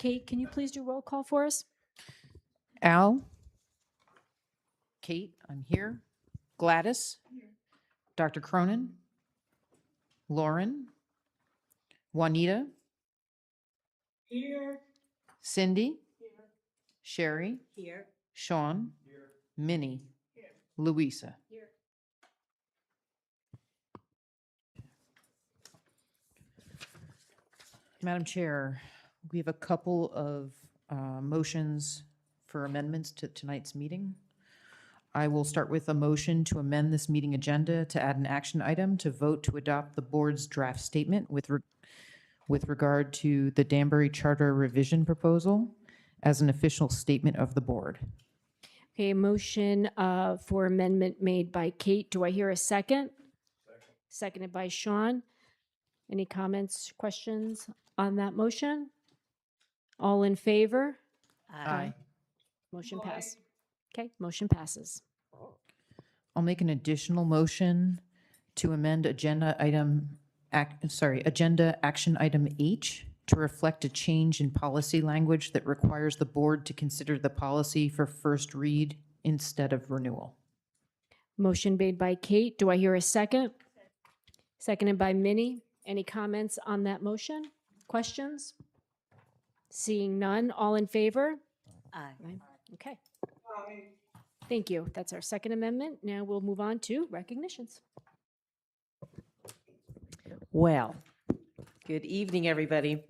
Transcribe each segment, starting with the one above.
Kate, can you please do roll call for us? Al? Kate, I'm here. Gladys? Dr. Cronin? Lauren? Juanita? Here. Cindy? Sherry? Here. Sean? Minnie? Louisa? Madam Chair, we have a couple of motions for amendments to tonight's meeting. I will start with a motion to amend this meeting agenda to add an action item to vote to adopt the board's draft statement with regard to the Danbury Charter revision proposal as an official statement of the board. Okay, a motion for amendment made by Kate. Do I hear a second? Seconded by Sean. Any comments, questions on that motion? All in favor? Motion pass. Okay, motion passes. I'll make an additional motion to amend agenda action item H to reflect a change in policy language that requires the board to consider the policy for first read instead of renewal. Motion made by Kate. Do I hear a second? Seconded by Minnie. Any comments on that motion? Questions? Seeing none, all in favor? Aye. Okay. Thank you. That's our second amendment. Now we'll move on to recognitions. Well, good evening, everybody.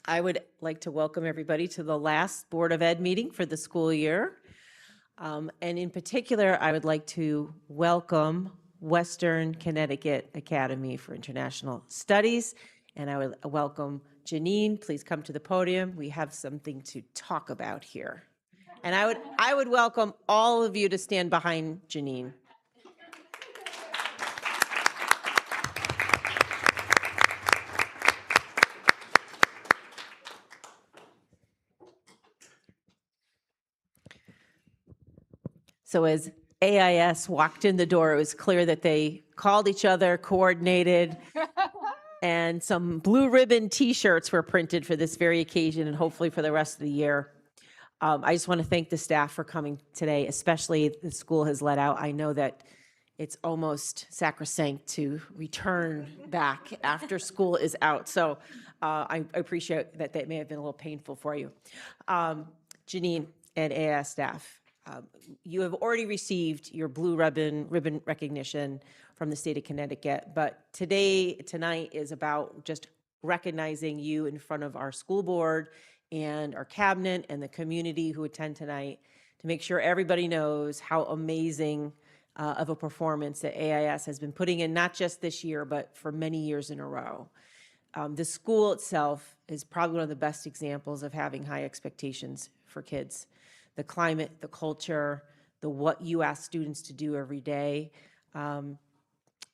I would like to welcome everybody to the last Board of Ed meeting for the school year. And in particular, I would like to welcome Western Connecticut Academy for International Studies. And I would welcome Janine. Please come to the podium. We have something to talk about here. And I would welcome all of you to stand behind Janine. So as AIS walked in the door, it was clear that they called each other, coordinated, and some blue ribbon T-shirts were printed for this very occasion and hopefully for the rest of the year. I just want to thank the staff for coming today, especially the school has let out. I know that it's almost sacrosanct to return back after school is out. So I appreciate that may have been a little painful for you. Janine and AIS staff, you have already received your blue ribbon recognition from the state of Connecticut, but tonight is about just recognizing you in front of our school board and our cabinet and the community who attend tonight to make sure everybody knows how amazing of a performance that AIS has been putting in, not just this year, but for many years in a row. The school itself is probably one of the best examples of having high expectations for kids. The climate, the culture, what you ask students to do every day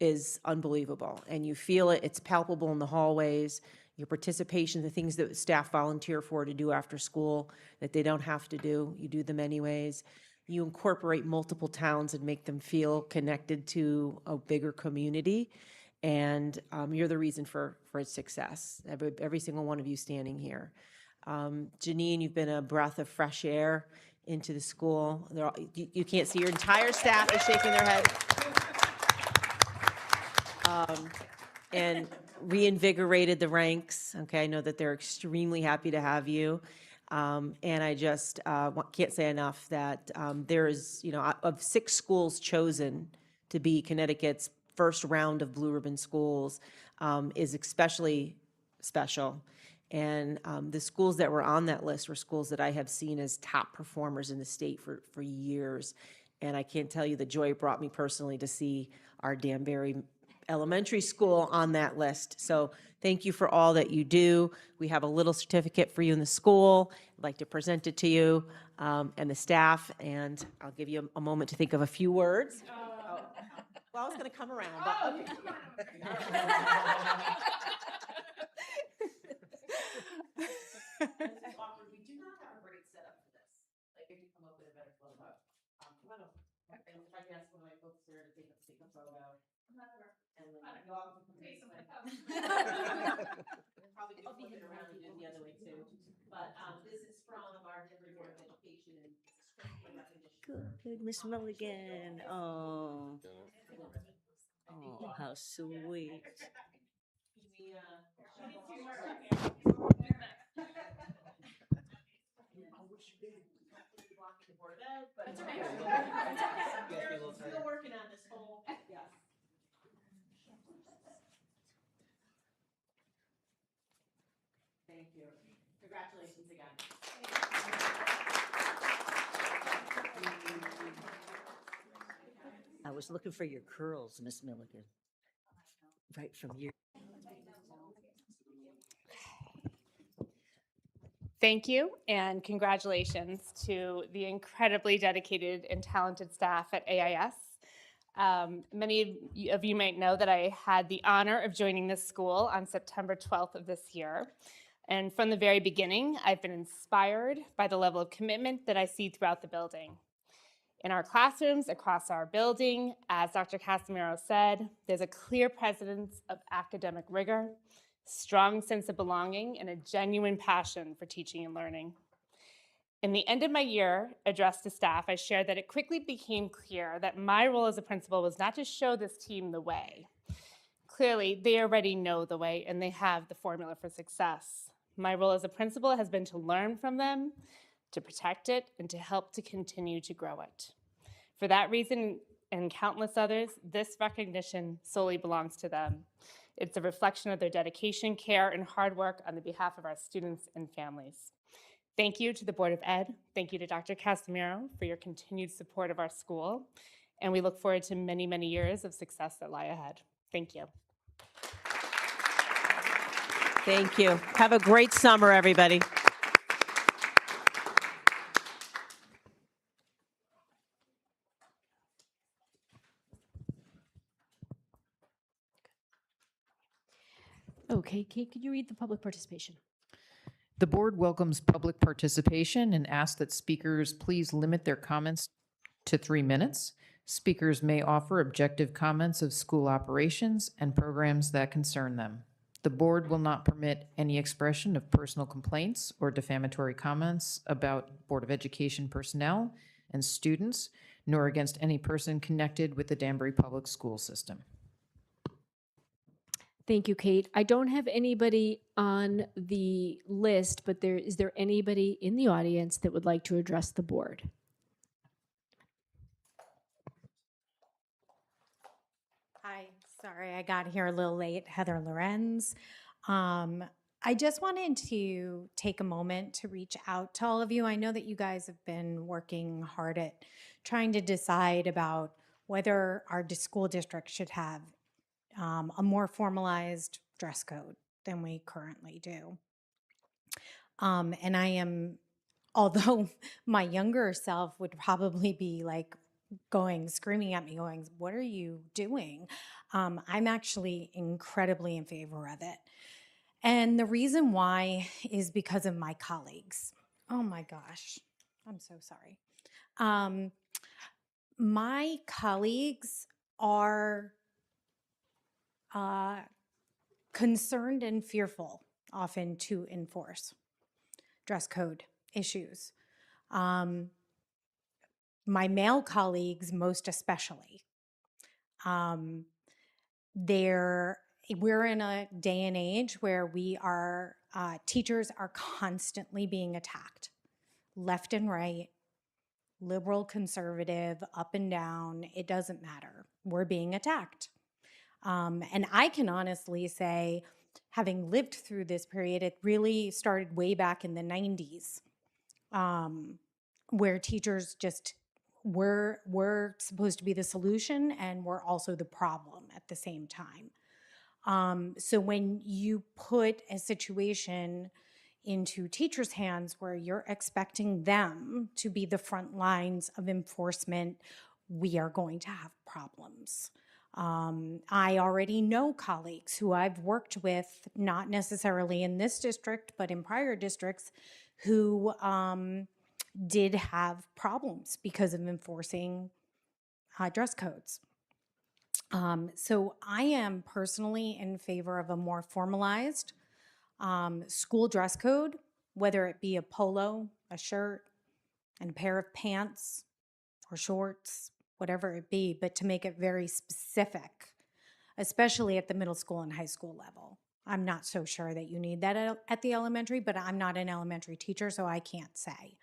is unbelievable. And you feel it, it's palpable in the hallways, your participation, the things that staff volunteer for to do after school that they don't have to do, you do them anyways. You incorporate multiple towns and make them feel connected to a bigger community. And you're the reason for its success, every single one of you standing here. Janine, you've been a breath of fresh air into the school. You can't see, your entire staff is shaking their head. And reinvigorated the ranks. Okay, I know that they're extremely happy to have you. And I just can't say enough that there is, of 6 schools chosen to be Connecticut's first round of Blue Ribbon schools is especially special. And the schools that were on that list were schools that I have seen as top performers in the state for years. And I can't tell you the joy it brought me personally to see our Danbury Elementary School on that list. So thank you for all that you do. We have a little certificate for you in the school. I'd like to present it to you and the staff, and I'll give you a moment to think of a few words. Oh. Well, I was going to come around, but okay. We do not have a great setup for this. Like, if you come up with a better flow up. Come on up. And if I can ask one of my folks there to take a photo. And then you all can take some. Probably do flip it around and do it the other way too. But this is from our Denver Board of Education and strengthening recognition. Good, Miss Milligan. Oh, how sweet. That's okay. That's okay. We're still working on this whole, yes. Thank you. Congratulations again. I was looking for your curls, Miss Milligan. Right from you. Thank you, and congratulations to the incredibly dedicated and talented staff at AIS. Many of you might know that I had the honor of joining this school on September 12th of this year. And from the very beginning, I've been inspired by the level of commitment that I see throughout the building. In our classrooms, across our building, as Dr. Casimiro said, there's a clear presence of academic rigor, strong sense of belonging, and a genuine passion for teaching and learning. In the end of my year address to staff, I shared that it quickly became clear that my role as a principal was not to show this team the way. Clearly, they already know the way and they have the formula for success. My role as a principal has been to learn from them, to protect it, and to help to continue to grow it. For that reason and countless others, this recognition solely belongs to them. It's a reflection of their dedication, care, and hard work on the behalf of our students and families. Thank you to the Board of Ed. Thank you to Dr. Casimiro for your continued support of our school. And we look forward to many, many years of success that lie ahead. Thank you. Thank you. Have a great summer, everybody. Okay, Kate, could you read the public participation? The board welcomes public participation and asks that speakers please limit their comments to 3 minutes. Speakers may offer objective comments of school operations and programs that concern them. The board will not permit any expression of personal complaints or defamatory comments about Board of Education personnel and students, nor against any person connected with the Danbury Public School System. Thank you, Kate. I don't have anybody on the list, but is there anybody in the audience that would like to address the board? Hi, sorry I got here a little late. Heather Lorenz. I just wanted to take a moment to reach out to all of you. I know that you guys have been working hard at trying to decide about whether our school district should have a more formalized dress code than we currently do. And I am, although my younger self would probably be like screaming at me, going, "What are you doing?" I'm actually incredibly in favor of it. And the reason why is because of my colleagues. Oh my gosh, I'm so sorry. My colleagues are concerned and fearful often to enforce dress code issues. My male colleagues, most especially. We're in a day and age where teachers are constantly being attacked, left and right, liberal, conservative, up and down, it doesn't matter. We're being attacked. And I can honestly say, having lived through this period, it really started way back in the 90s, where teachers just were supposed to be the solution and were also the problem at the same time. So when you put a situation into teachers' hands where you're expecting them to be the front lines of enforcement, we are going to have problems. I already know colleagues who I've worked with, not necessarily in this district, but in prior districts, who did have problems because of enforcing dress codes. So I am personally in favor of a more formalized school dress code whether it be a polo, a shirt, and a pair of pants or shorts, whatever it be, but to make it very specific, especially at the middle school and high school level. I'm not so sure that you need that at the elementary, but I'm not an elementary teacher, so I can't say.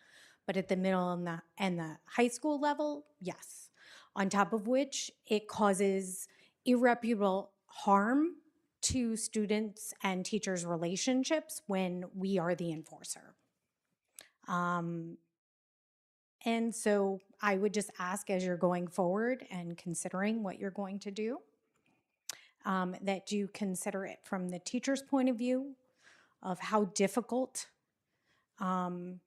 But at the middle and the high school level, yes. On top of which, it causes irreparable harm to students and teachers' relationships when we are the enforcer. And so I would just ask, as you're going forward and considering what you're going to do, that you consider it from the teacher's point of view of how difficult and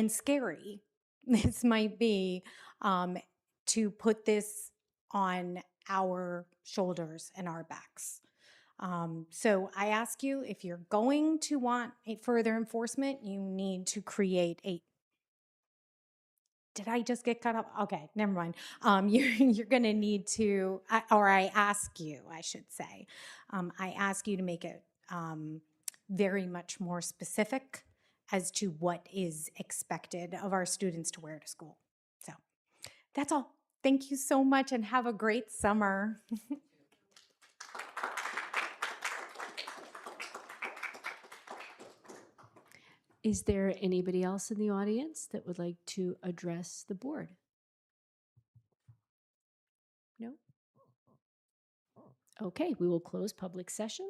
scary this might be to put this on our shoulders and our backs. So I ask you, if you're going to want a further enforcement, you need to create a. Did I just get cut off? Okay, never mind. You're going to need to, or I ask you, I should say, I ask you to make it very much more specific as to what is expected of our students to wear to school. So that's all. Thank you so much and have a great summer. Is there anybody else in the audience that would like to address the board? No? Okay, we will close public session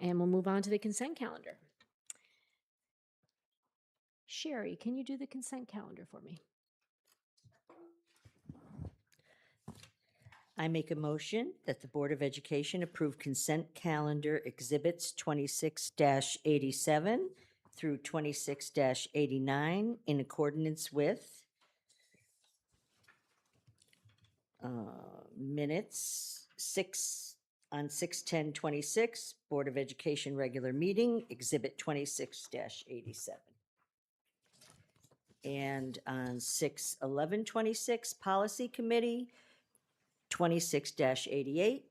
and we'll move on to the consent calendar. Sherry, can you do the consent calendar for me? I make a motion that the Board of Education approve consent calendar exhibits 26-87 through 26-89 in accordance with minutes 6/10/26, Board of Education regular meeting, exhibit 26-87. And on 6/11/26, Policy Committee, 26-88,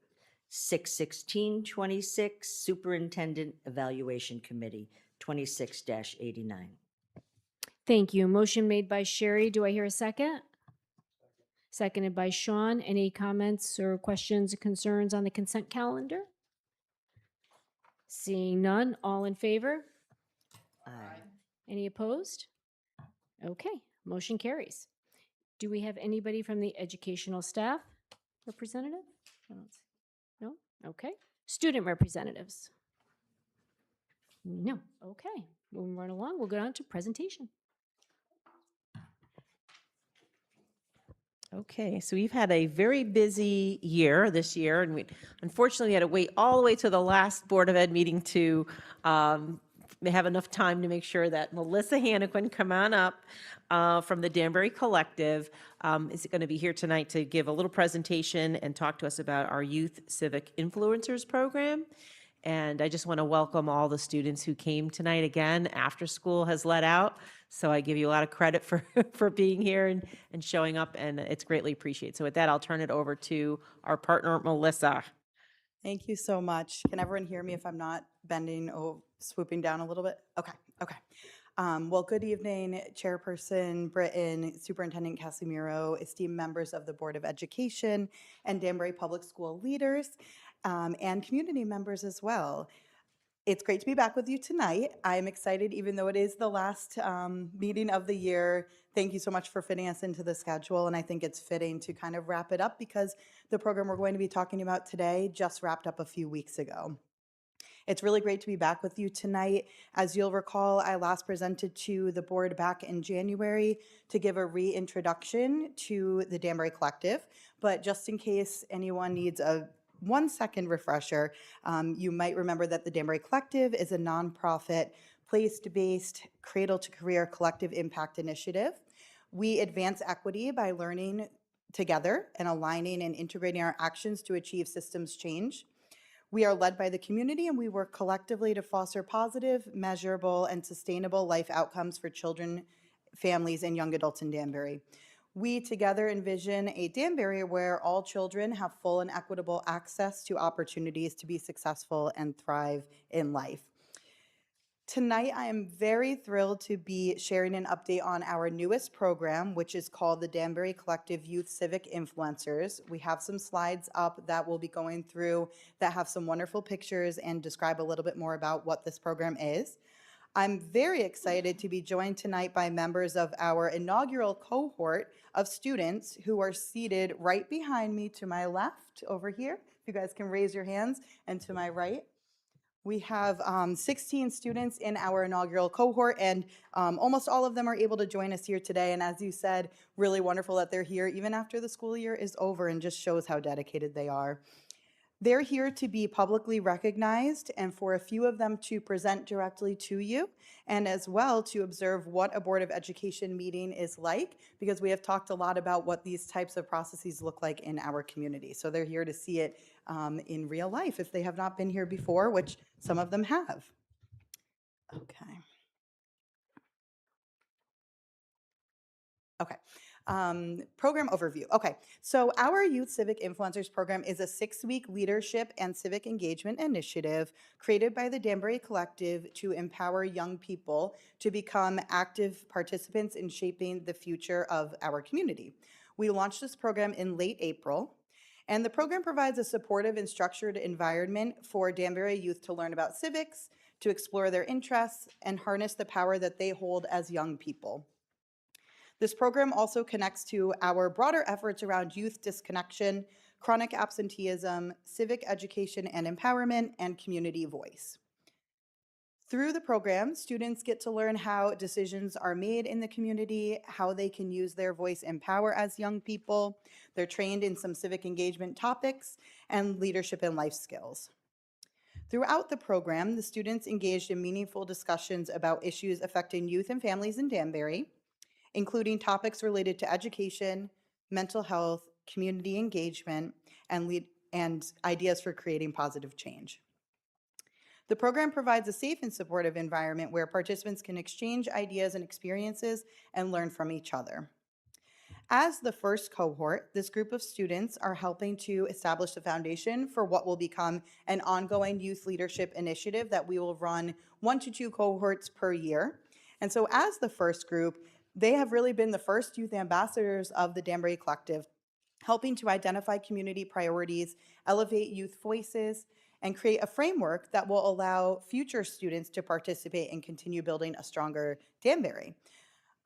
6/16/26, Superintendent Evaluation Committee, 26-89. Thank you. Motion made by Sherry. Do I hear a second? Seconded by Sean. Any comments or questions or concerns on the consent calendar? Seeing none, all in favor? Aye. Any opposed? Okay, motion carries. Do we have anybody from the educational staff representative? I don't see- No? Okay. Student representatives? No. Okay. Moving right along, we'll go on to presentation. Okay, so we've had a very busy year this year, and we unfortunately had to wait all the way to the last Board of Ed meeting to have enough time to make sure that Melissa Hannequin, come on up from the Danbury Collective, is going to be here tonight to give a little presentation and talk to us about our Youth Civic Influencers Program. And I just want to welcome all the students who came tonight again after school has let out. So I give you a lot of credit for, for being here and showing up, and it's greatly appreciated. So with that, I'll turn it over to our partner, Melissa. Thank you so much. Can everyone hear me if I'm not bending or swooping down a little bit? Okay. Well, good evening, Chairperson Britton, Superintendent Casimiro, esteemed members of the Board of Education, and Danbury Public School leaders, and community members as well. It's great to be back with you tonight. I'm excited, even though it is the last meeting of the year. Thank you so much for fitting us into the schedule, and I think it's fitting to kind of wrap it up because the program we're going to be talking about today just wrapped up a few weeks ago. It's really great to be back with you tonight. As you'll recall, I last presented to the board back in January to give a reintroduction to the Danbury Collective, but just in case anyone needs a 1-second refresher, you might remember that the Danbury Collective is a nonprofit, place-based, cradle-to-career collective impact initiative. We advance equity by learning together and aligning and integrating our actions to achieve systems change. We are led by the community, and we work collectively to foster positive, measurable, and sustainable life outcomes for children, families, and young adults in Danbury. We together envision a Danbury where all children have full and equitable access to opportunities to be successful and thrive in life. Tonight, I am very thrilled to be sharing an update on our newest program, which is called the Danbury Collective Youth Civic Influencers. We have some slides up that we'll be going through that have some wonderful pictures and describe a little bit more about what this program is. I'm very excited to be joined tonight by members of our inaugural cohort of students who are seated right behind me to my left over here. If you guys can raise your hands, and to my right. We have 16 students in our inaugural cohort, and almost all of them are able to join us here today. And as you said, really wonderful that they're here even after the school year is over, and just shows how dedicated they are. They're here to be publicly recognized and for a few of them to present directly to you, and as well to observe what a Board of Education meeting is like, because we have talked a lot about what these types of processes look like in our community. So they're here to see it in real life if they have not been here before, which some of them have. Okay. Okay. Program overview. Okay, so our Youth Civic Influencers program is a 6-week leadership and civic engagement initiative created by the Danbury Collective to empower young people to become active participants in shaping the future of our community. We launched this program in late April, and the program provides a supportive and structured environment for Danbury youth to learn about civics, to explore their interests, and harness the power that they hold as young people. This program also connects to our broader efforts around youth disconnection, chronic absenteeism, civic education and empowerment, and community voice. Through the program, students get to learn how decisions are made in the community, how they can use their voice and power as young people. They're trained in some civic engagement topics and leadership and life skills. Throughout the program, the students engaged in meaningful discussions about issues affecting youth and families in Danbury, including topics related to education, mental health, community engagement, and ideas for creating positive change. The program provides a safe and supportive environment where participants can exchange ideas and experiences and learn from each other. As the first cohort, this group of students are helping to establish the foundation for what will become an ongoing youth leadership initiative that we will run 1 to 2 cohorts per year. And so as the first group, they have really been the first youth ambassadors of the Danbury Collective, helping to identify community priorities, elevate youth voices, and create a framework that will allow future students to participate and continue building a stronger Danbury.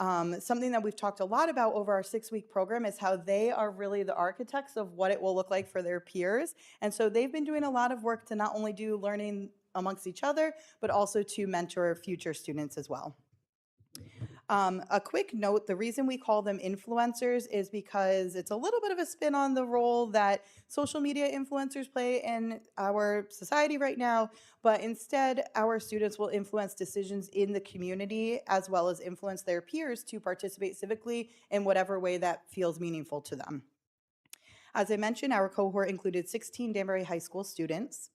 Something that we've talked a lot about over our 6-week program is how they are really the architects of what it will look like for their peers. And so they've been doing a lot of work to not only do learning amongst each other, but also to mentor future students as well. A quick note, the reason we call them influencers is because it's a little bit of a spin on the role that social media influencers play in our society right now, but instead our students will influence decisions in the community as well as influence their peers to participate civically in whatever way that feels meaningful to them. As I mentioned, our cohort included 16 Danbury High School students.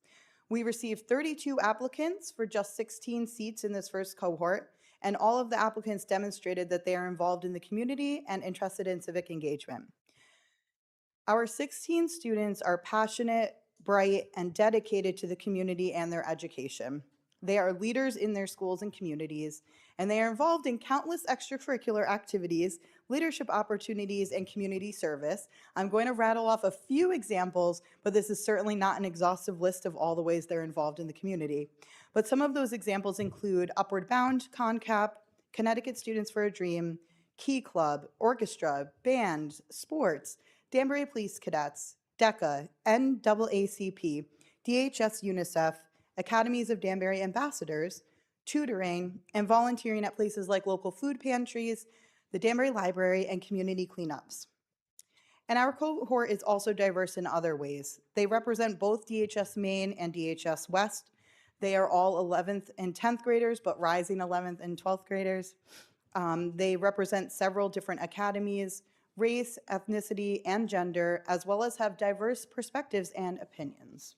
We received 32 applicants for just 16 seats in this first cohort, and all of the applicants demonstrated that they are involved in the community and interested in civic engagement. Our 16 students are passionate, bright, and dedicated to the community and their education. They are leaders in their schools and communities, and they are involved in countless extracurricular activities, leadership opportunities, and community service. I'm going to rattle off a few examples, but this is certainly not an exhaustive list of all the ways they're involved in the community. But some of those examples include Upward Bound, CONCAP, Connecticut Students for a Dream, Key Club, Orchestra, Band, Sports, Danbury Police Cadets, DECA, NAACP, DHS UNICEF, Academies of Danbury Ambassadors, tutoring, and volunteering at places like local food pantries, the Danbury Library, and community cleanups. And our cohort is also diverse in other ways. They represent both DHS Main and DHS West. They are all 11th and 10th graders, but rising 11th and 12th graders. They represent several different academies, race, ethnicity, and gender, as well as have diverse perspectives and opinions.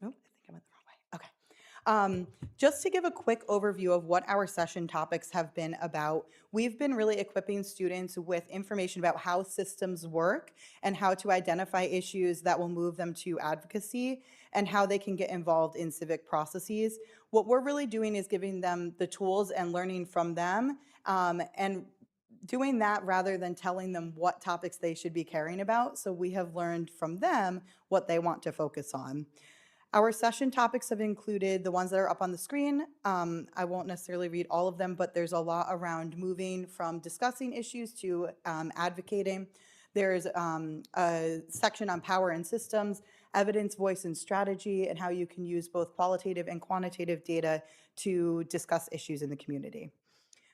Oh, I think I went the wrong way. Okay. Just to give a quick overview of what our session topics have been about, we've been really equipping students with information about how systems work and how to identify issues that will move them to advocacy. and how they can get involved in civic processes. What we're really doing is giving them the tools and learning from them, and doing that rather than telling them what topics they should be caring about. So we have learned from them what they want to focus on. Our session topics have included the ones that are up on the screen. I won't necessarily read all of them, but there's a lot around moving from discussing issues to advocating. There's a section on power and systems, evidence, voice, and strategy, and how you can use both qualitative and quantitative data to discuss issues in the community.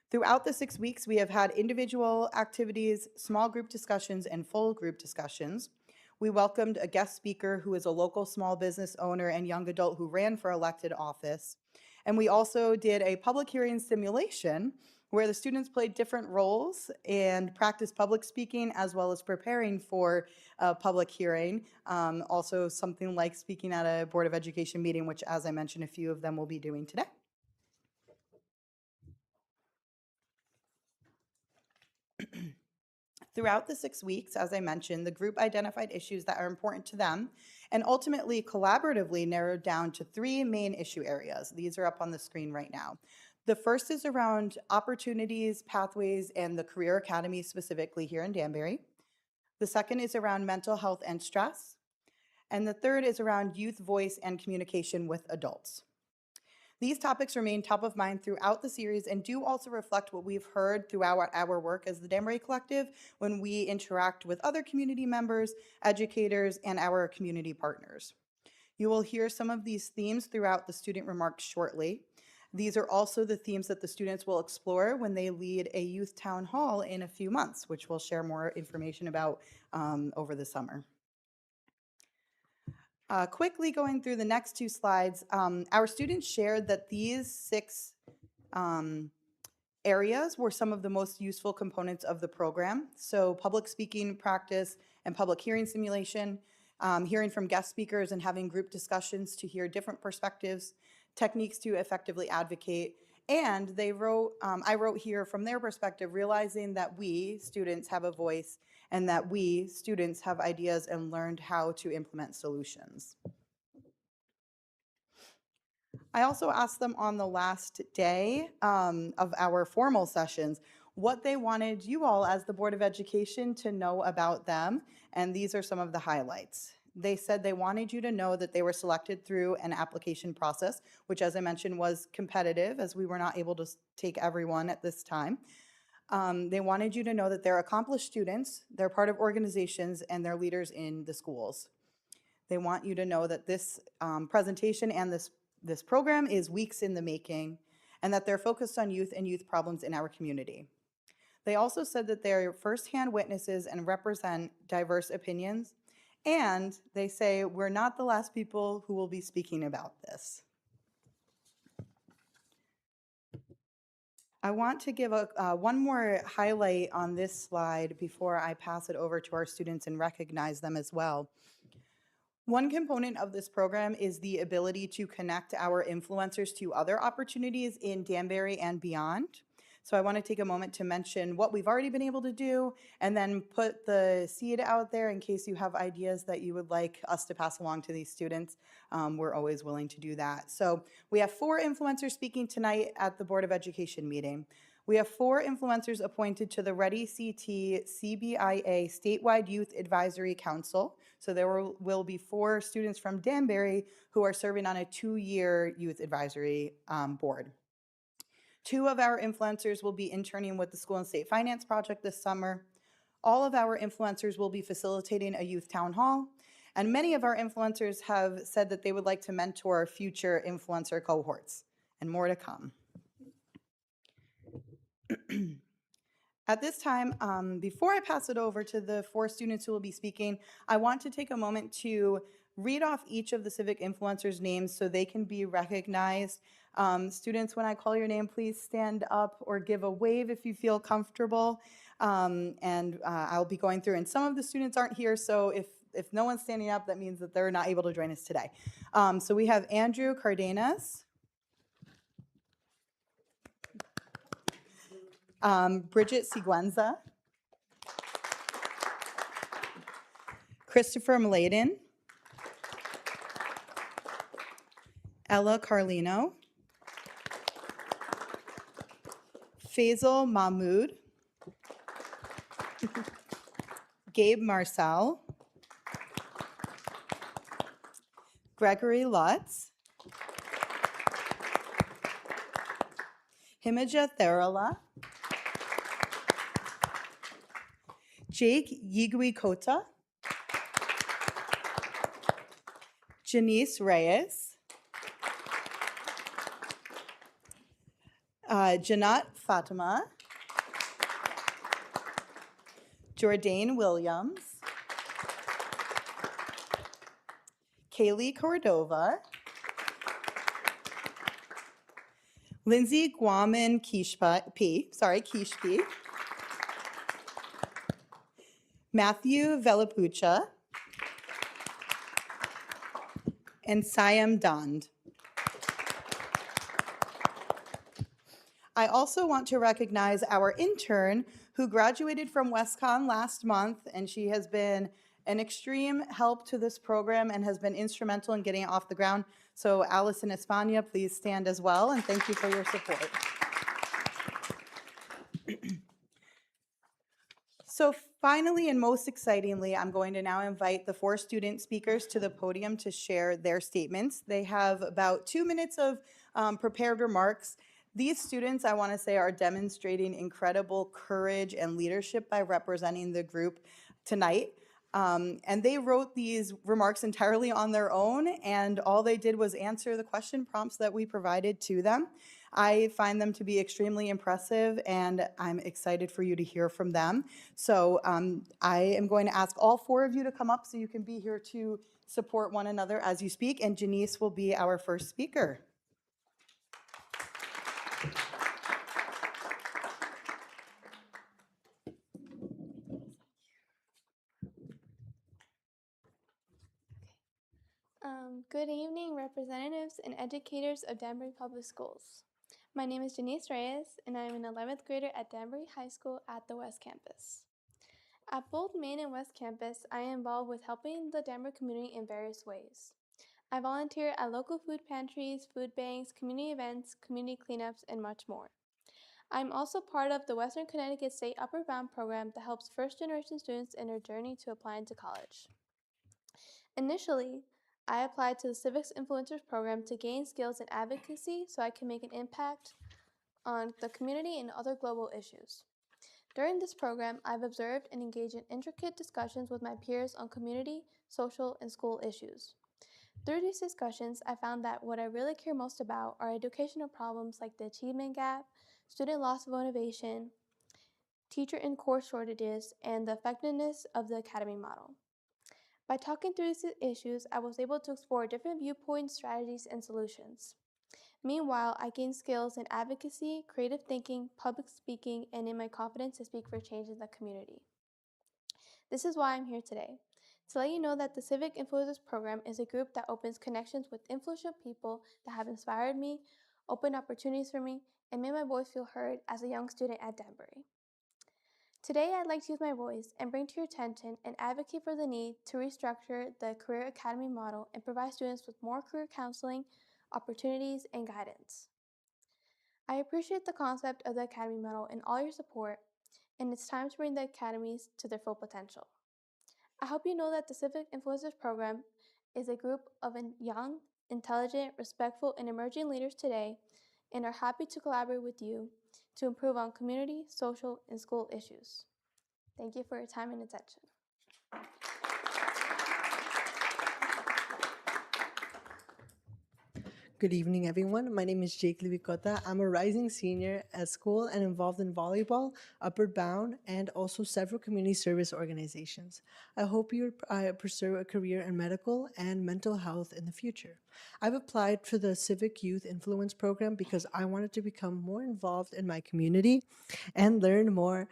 Throughout the 6 weeks, we have had individual activities, small group discussions, and full group discussions. We welcomed a guest speaker who is a local small business owner and young adult who ran for elected office. And we also did a public hearing simulation where the students played different roles and practiced public speaking as well as preparing for a public hearing. Also something like speaking at a Board of Education meeting, which, as I mentioned, a few of them will be doing today. Throughout the 6 weeks, as I mentioned, the group identified issues that are important to them and ultimately collaboratively narrowed down to 3 main issue areas. These are up on the screen right now. The first is around opportunities, pathways, and the Career Academy specifically here in Danbury. The second is around mental health and stress. And the third is around youth voice and communication with adults. These topics remain top of mind throughout the series and do also reflect what we've heard throughout our work as the Danbury Collective when we interact with other community members, educators, and our community partners. You will hear some of these themes throughout the student remarks shortly. These are also the themes that the students will explore when they lead a youth town hall in a few months, which we'll share more information about over the summer. Quickly going through the next 2 slides, our students shared that these 6 areas were some of the most useful components of the program. So public speaking practice and public hearing simulation, hearing from guest speakers and having group discussions to hear different perspectives, techniques to effectively advocate. And they wrote, I wrote here from their perspective, realizing that we, students, have a voice and that we, students, have ideas and learned how to implement solutions. I also asked them on the last day of our formal sessions what they wanted you all as the Board of Education to know about them, and these are some of the highlights. They said they wanted you to know that they were selected through an application process, which, as I mentioned, was competitive as we were not able to take everyone at this time. They wanted you to know that they're accomplished students, they're part of organizations, and they're leaders in the schools. They want you to know that this presentation and this program is weeks in the making, and that they're focused on youth and youth problems in our community. They also said that they're firsthand witnesses and represent diverse opinions, and they say we're not the last people who will be speaking about this. I want to give one more highlight on this slide before I pass it over to our students and recognize them as well. One component of this program is the ability to connect our influencers to other opportunities in Danbury and beyond. So I want to take a moment to mention what we've already been able to do and then put the seed out there in case you have ideas that you would like us to pass along to these students. We're always willing to do that. So we have 4 influencers speaking tonight at the Board of Education meeting. We have 4 influencers appointed to the Ready CT CBIA Statewide Youth Advisory Council. So there will be 4 students from Danbury who are serving on a 2-year youth advisory board. 2 of our influencers will be interning with the School and State Finance Project this summer. All of our influencers will be facilitating a youth town hall, and many of our influencers have said that they would like to mentor future influencer cohorts, and more to come. At this time, before I pass it over to the 4 students who will be speaking, I want to take a moment to read off each of the civic influencers' names so they can be recognized. Students, when I call your name, please stand up or give a wave if you feel comfortable. I'll be going through, and some of the students aren't here, so if no one's standing up, that means that they're not able to join us today. So we have Andrew Cardenas, Bridget Siguenza, Christopher Mladen, Ella Carlino, Faisal Mahmood, Gabe Marcel, Gregory Lutz, Himaja Therala, Jake Yigui Kota, Janice Reyes, Janat Fatima, Jordan Williams, Kaylee Cordova, Lindsay Guaman Kishpi, Matthew Velapucha, and Siam Dand. I also want to recognize our intern who graduated from WestCon last month, and she has been an extreme help to this program and has been instrumental in getting it off the ground. So Allison Espana, please stand as well, and thank you for your support. So finally, and most excitingly, I'm going to now invite the 4 student speakers to the podium to share their statements. They have about 2 minutes of prepared remarks. These students, I want to say, are demonstrating incredible courage and leadership by representing the group tonight. And they wrote these remarks entirely on their own, and all they did was answer the question prompts that we provided to them. I find them to be extremely impressive, and I'm excited for you to hear from them. So I am going to ask all 4 of you to come up so you can be here to support one another as you speak, and Janice will be our first speaker. Good evening, representatives and educators of Danbury Public Schools. My name is Janice Reyes, and I am an 11th grader at Danbury High School at the West Campus. At both Main and West Campus, I am involved with helping the Danbury community in various ways. I volunteer at local food pantries, food banks, community events, community cleanups, and much more. I'm also part of the Western Connecticut State Upper Bound program that helps first-generation students in their journey to applying to college. Initially, I applied to the Civics Influencers program to gain skills in advocacy so I can make an impact on the community and other global issues. During this program, I've observed and engaged in intricate discussions with my peers on community, social, and school issues. Through these discussions, I found that what I really care most about are educational problems like the achievement gap, student loss of motivation, teacher and course shortages, and the effectiveness of the academy model. By talking through these issues, I was able to explore different viewpoints, strategies, and solutions. Meanwhile, I gained skills in advocacy, creative thinking, public speaking, and in my confidence to speak for change in the community. This is why I'm here today, to let you know that the Civic Influencers Program is a group that opens connections with influential people that have inspired me, opened opportunities for me, and made my voice feel heard as a young student at Danbury. Today, I'd like to use my voice and bring to your attention and advocate for the need to restructure the Career Academy model and provide students with more career counseling, opportunities, and guidance. I appreciate the concept of the Academy model and all your support, and it's time to bring the academies to their full potential. I hope you know that the Civic Influencers Program is a group of young, intelligent, respectful, and emerging leaders today, and are happy to collaborate with you to improve on community, social, and school issues. Thank you for your time and attention. Good evening, everyone. My name is Jake Livicota. I'm a rising senior at school and involved in volleyball, Upward Bound, and also several community service organizations. I hope you pursue a career in medical and mental health in the future. I've applied for the Civic Youth Influence Program because I wanted to become more involved in my community and learn more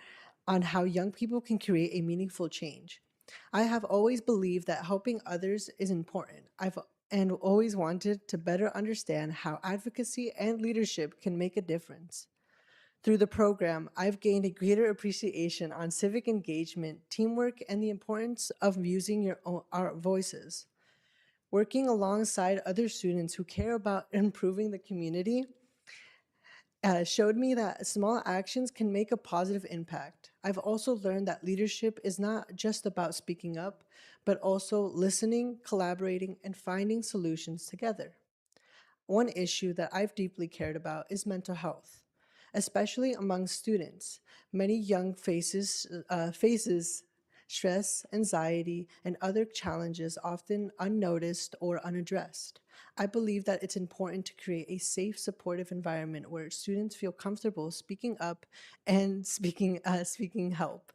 on how young people can create a meaningful change. I have always believed that helping others is important. And always wanted to better understand how advocacy and leadership can make a difference. Through the program, I've gained a greater appreciation on civic engagement, teamwork, and the importance of using our voices. Working alongside other students who care about improving the community showed me that small actions can make a positive impact. I've also learned that leadership is not just about speaking up, but also listening, collaborating, and finding solutions together. One issue that I've deeply cared about is mental health, especially among students. Many young faces stress, anxiety, and other challenges often unnoticed or unaddressed. I believe that it's important to create a safe, supportive environment where students feel comfortable speaking up and speaking help.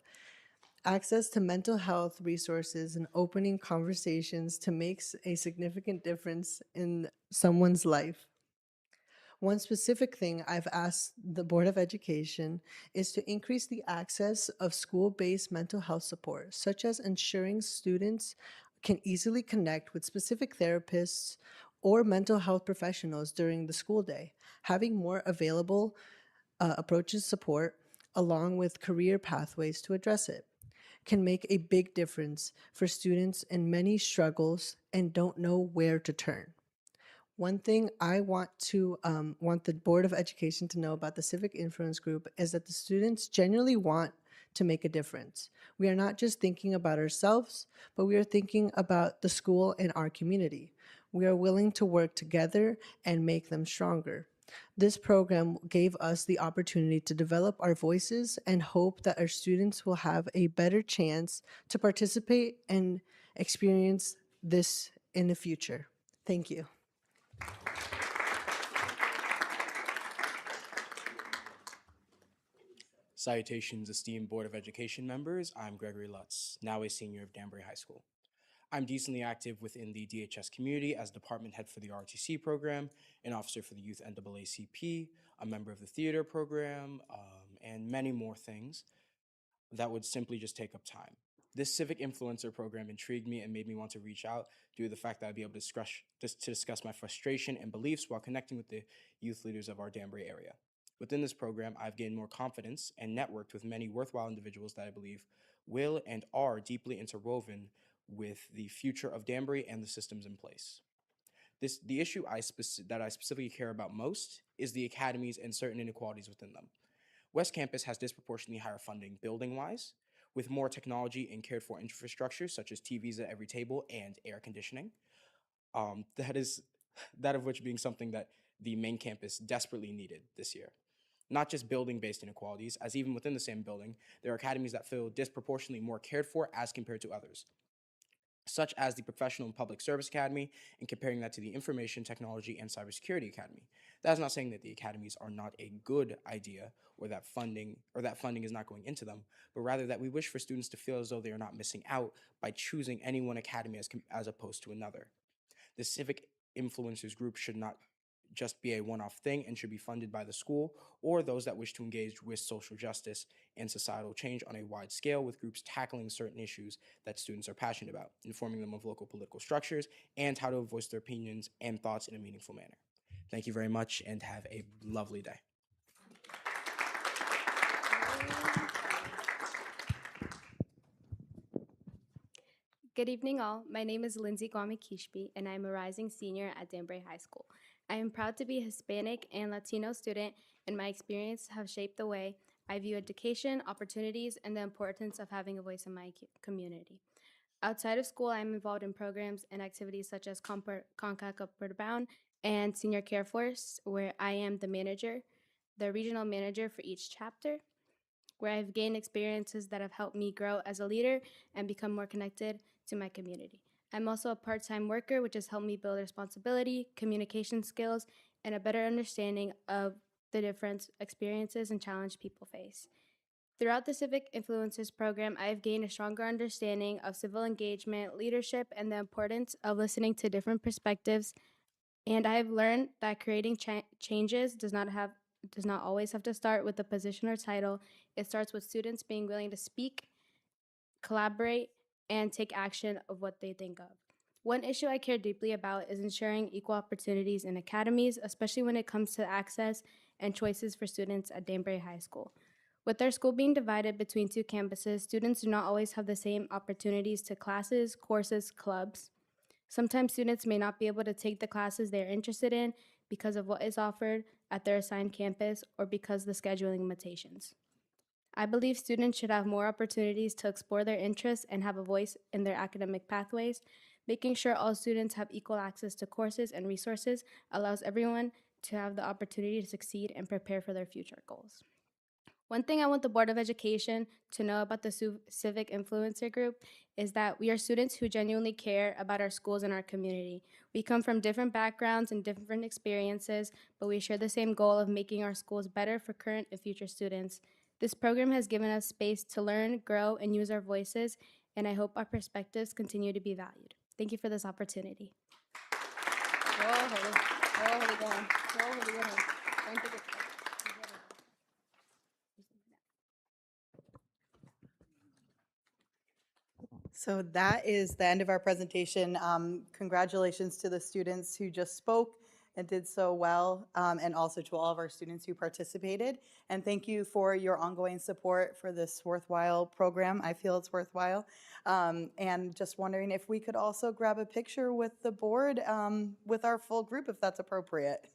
Access to mental health resources and opening conversations to make a significant difference in someone's life. One specific thing I've asked the Board of Education is to increase the access of school-based mental health support, such as ensuring students can easily connect with specific therapists or mental health professionals during the school day. Having more available approaches support, along with career pathways to address it, can make a big difference for students in many struggles and don't know where to turn. One thing I want the Board of Education to know about the Civic Influence Group is that the students genuinely want to make a difference. We are not just thinking about ourselves, but we are thinking about the school and our community. We are willing to work together and make them stronger. This program gave us the opportunity to develop our voices and hope that our students will have a better chance to participate and experience this in the future. Thank you. Salutations, esteemed Board of Education members. I'm Gregory Lutz, now a senior of Danbury High School. I'm decently active within the DHS community as department head for the ROTC program, an officer for the Youth NAACP, a member of the theater program, and many more things that would simply just take up time. This civic influencer program intrigued me and made me want to reach out due to the fact that I'd be able to discuss my frustration and beliefs while connecting with the youth leaders of our Danbury area. Within this program, I've gained more confidence and networked with many worthwhile individuals that I believe will and are deeply interwoven with the future of Danbury and the systems in place. The issue that I specifically care about most is the academies and certain inequalities within them. West Campus has disproportionately higher funding building-wise, with more technology and cared for infrastructure such as TVs at every table and air conditioning. That of which being something that the main campus desperately needed this year. Not just building-based inequalities, as even within the same building, there are academies that feel disproportionately more cared for as compared to others, such as the Professional and Public Service Academy, and comparing that to the Information Technology and Cybersecurity Academy. That is not saying that the academies are not a good idea or that funding is not going into them, but rather that we wish for students to feel as though they are not missing out by choosing any one academy as opposed to another. The Civic Influencers Group should not just be a one-off thing and should be funded by the school or those that wish to engage with social justice and societal change on a wide scale, with groups tackling certain issues that students are passionate about, informing them of local political structures and how to voice their opinions and thoughts in a meaningful manner. Thank you very much and have a lovely day. Good evening, all. My name is Lindsay Guamikishpi, and I'm a rising senior at Danbury High School. I am proud to be a Hispanic and Latino student, and my experience have shaped the way I view education, opportunities, and the importance of having a voice in my community. Outside of school, I'm involved in programs and activities such as CONCAC Upward Bound and Senior Care Force, where I am the regional manager for each chapter, where I've gained experiences that have helped me grow as a leader and become more connected to my community. I'm also a part-time worker, which has helped me build responsibility, communication skills, and a better understanding of the different experiences and challenges people face. Throughout the Civic Influencers program, I have gained a stronger understanding of civil engagement, leadership, and the importance of listening to different perspectives. And I have learned that creating changes does not always have to start with a position or title. It starts with students being willing to speak, collaborate, and take action of what they think of. One issue I care deeply about is ensuring equal opportunities in academies, especially when it comes to access and choices for students at Danbury High School. With our school being divided between two campuses, students do not always have the same opportunities to classes, courses, clubs. Sometimes students may not be able to take the classes they're interested in because of what is offered at their assigned campus or because of the scheduling limitations. I believe students should have more opportunities to explore their interests and have a voice in their academic pathways. Making sure all students have equal access to courses and resources allows everyone to have the opportunity to succeed and prepare for their future goals. One thing I want the Board of Education to know about the Civic Influencer Group is that we are students who genuinely care about our schools and our community. We come from different backgrounds and different experiences, but we share the same goal of making our schools better for current and future students. This program has given us space to learn, grow, and use our voices, and I hope our perspectives continue to be valued. Thank you for this opportunity. So that is the end of our presentation. Congratulations to the students who just spoke and did so well, and also to all of our students who participated. And thank you for your ongoing support for this worthwhile program. I feel it's worthwhile. And just wondering if we could also grab a picture with the board, with our full group, if that's appropriate.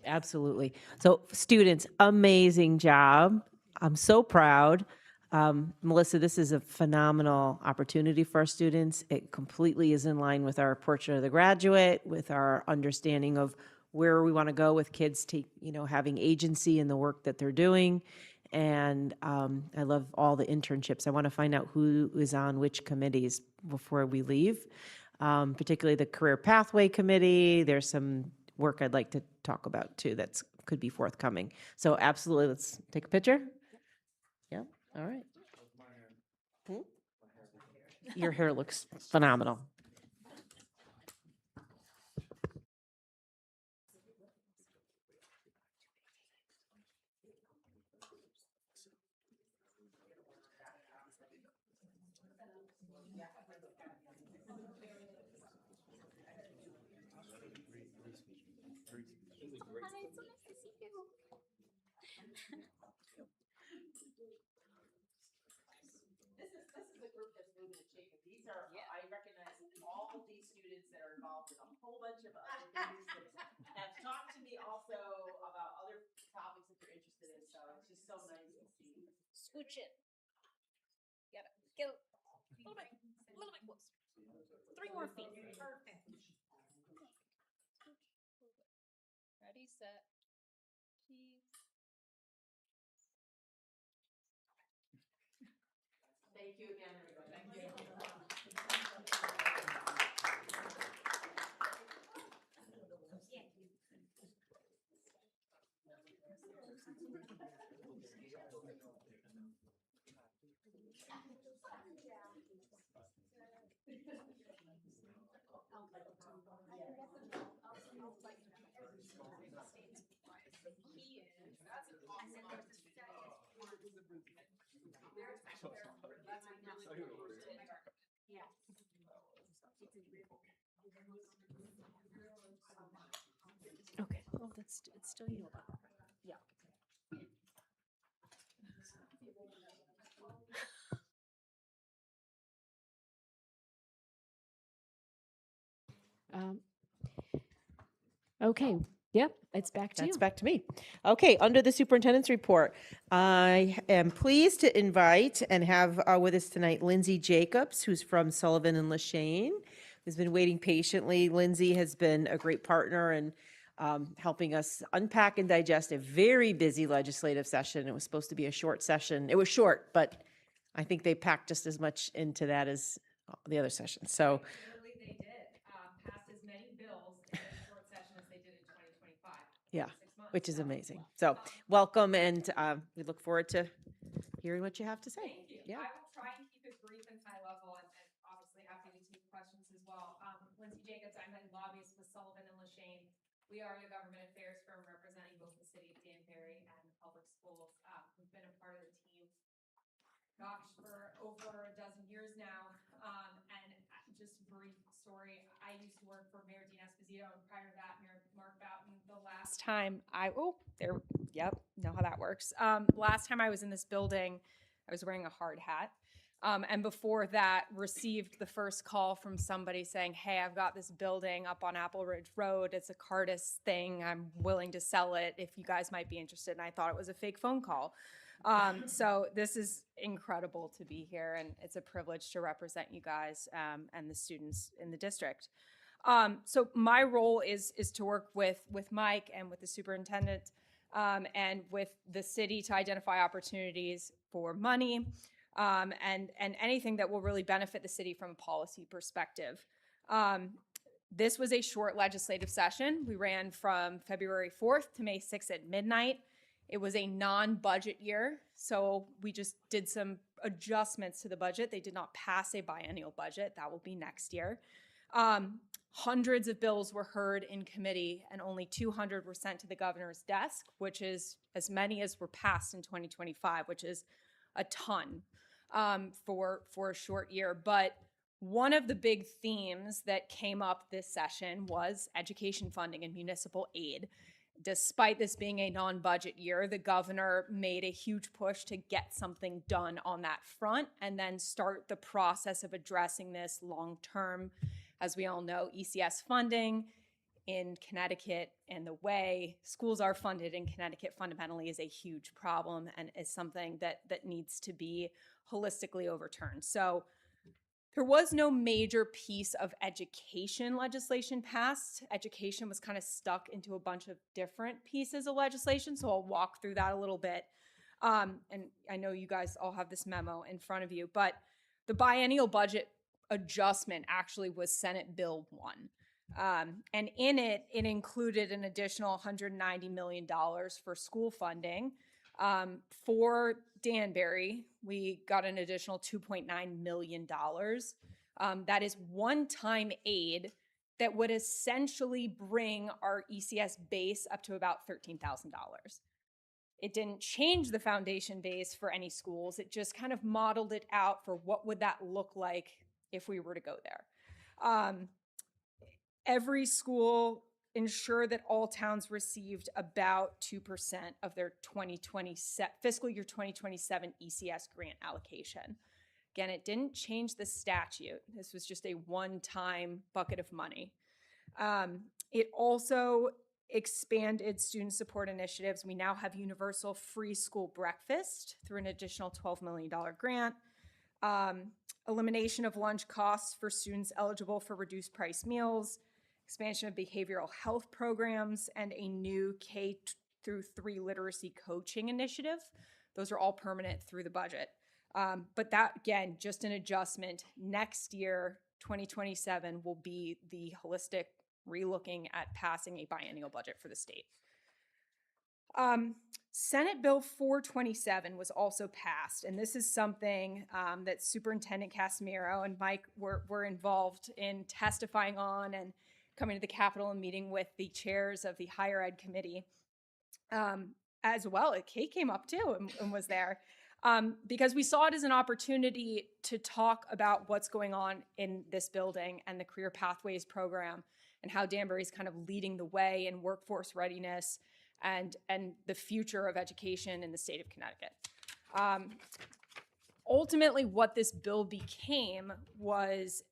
Absolutely. So students, amazing job. I'm so proud. Melissa, this is a phenomenal opportunity for our students. It completely is in line with our portrait of the graduate, with our understanding of where we want to go with kids having agency in the work that they're doing. And I love all the internships. I want to find out who is on which committees before we leave, particularly the Career Pathway Committee. There's some work I'd like to talk about too that could be forthcoming. So absolutely, let's take a picture. Yeah, all right. Your hair looks phenomenal. This is a group that's moving and shaking. These are, I recognize all of these students that are involved in a whole bunch of other things that have talked to me also about other topics that they're interested in. So it's just so nice to see. Scooch it. Get a little bit closer. 3 more feet. Perfect. Ready, set, cheese. Thank you again, everyone. Thank you. Okay. Oh, it's still you. Yeah. Okay. Yep. It's back to you. That's back to me. Okay, under the superintendent's report, I am pleased to invite and have with us tonight Lindsay Jacobs, who's from Sullivan and Lashane, who's been waiting patiently. Lindsay has been a great partner in helping us unpack and digest a very busy legislative session. It was supposed to be a short session. It was short, but I think they packed just as much into that as the other sessions. So. Literally, they did pass as many bills in a short session as they did in 2025. Yeah, 6 months. which is amazing. So welcome, and we look forward to hearing what you have to say. Thank you. Yeah. I will try and keep it brief and high level, and obviously happy to take questions as well. Lindsay Jacobs, I'm a lobbyist with Sullivan and Lashane. We are a government affairs firm representing both the city of Danbury and the public schools. We've been a part of the team, gosh, for over a dozen years now. And just a brief story, I used to work for Mayor Dean Esposito, and prior to that, Mayor Mark Boughton. The last time know how that works. Last time I was in this building, I was wearing a hard hat. And before that, received the first call from somebody saying, hey, I've got this building up on Apple Ridge Road. It's a Cardis thing. I'm willing to sell it if you guys might be interested. And I thought it was a fake phone call. So this is incredible to be here, and it's a privilege to represent you guys and the students in the district. So my role is to work with Mike and with the superintendent and with the city to identify opportunities for money and anything that will really benefit the city from a policy perspective. This was a short legislative session. We ran from February 4th to May 6th at midnight. It was a non-budget year, so we just did some adjustments to the budget. They did not pass a biennial budget. That will be next year. Hundreds of bills were heard in committee, and only 200 were sent to the governor's desk, which is as many as were passed in 2025, which is a ton for a short year. But one of the big themes that came up this session was education funding and municipal aid. Despite this being a non-budget year, the governor made a huge push to get something done on that front and then start the process of addressing this long-term. As we all know, ECS funding in Connecticut and the way schools are funded in Connecticut fundamentally is a huge problem and is something that needs to be holistically overturned. So there was no major piece of education legislation passed. Education was kind of stuck into a bunch of different pieces of legislation, so I'll walk through that a little bit. And I know you guys all have this memo in front of you, but the biennial budget adjustment actually was Senate Bill 1. And in it, it included an additional $190 million for school funding. For Danbury, we got an additional $2.9 million. That is one-time aid that would essentially bring our ECS base up to about $13,000. It didn't change the foundation base for any schools. It just kind of modeled it out for what would that look like if we were to go there. Every school ensured that all towns received about 2% of their fiscal year 2027 ECS grant allocation. Again, it didn't change the statute. This was just a one-time bucket of money. It also expanded student support initiatives. We now have universal free school breakfast through an additional $12 million grant. Elimination of lunch costs for students eligible for reduced price meals, expansion of behavioral health programs, and a new K through 3 literacy coaching initiative. Those are all permanent through the budget. But that, again, just an adjustment. Next year, 2027, will be the holistic relooking at passing a biennial budget for the state. Senate Bill 427 was also passed, and this is something that Superintendent Casimiro and Mike were involved in testifying on and coming to the Capitol and meeting with the chairs of the Higher Ed Committee as well. Kate came up too and was there because we saw it as an opportunity to talk about what's going on in this building and the Career Pathways program and how Danbury is kind of leading the way in workforce readiness and the future of education in the state of Connecticut. Ultimately, what this bill became was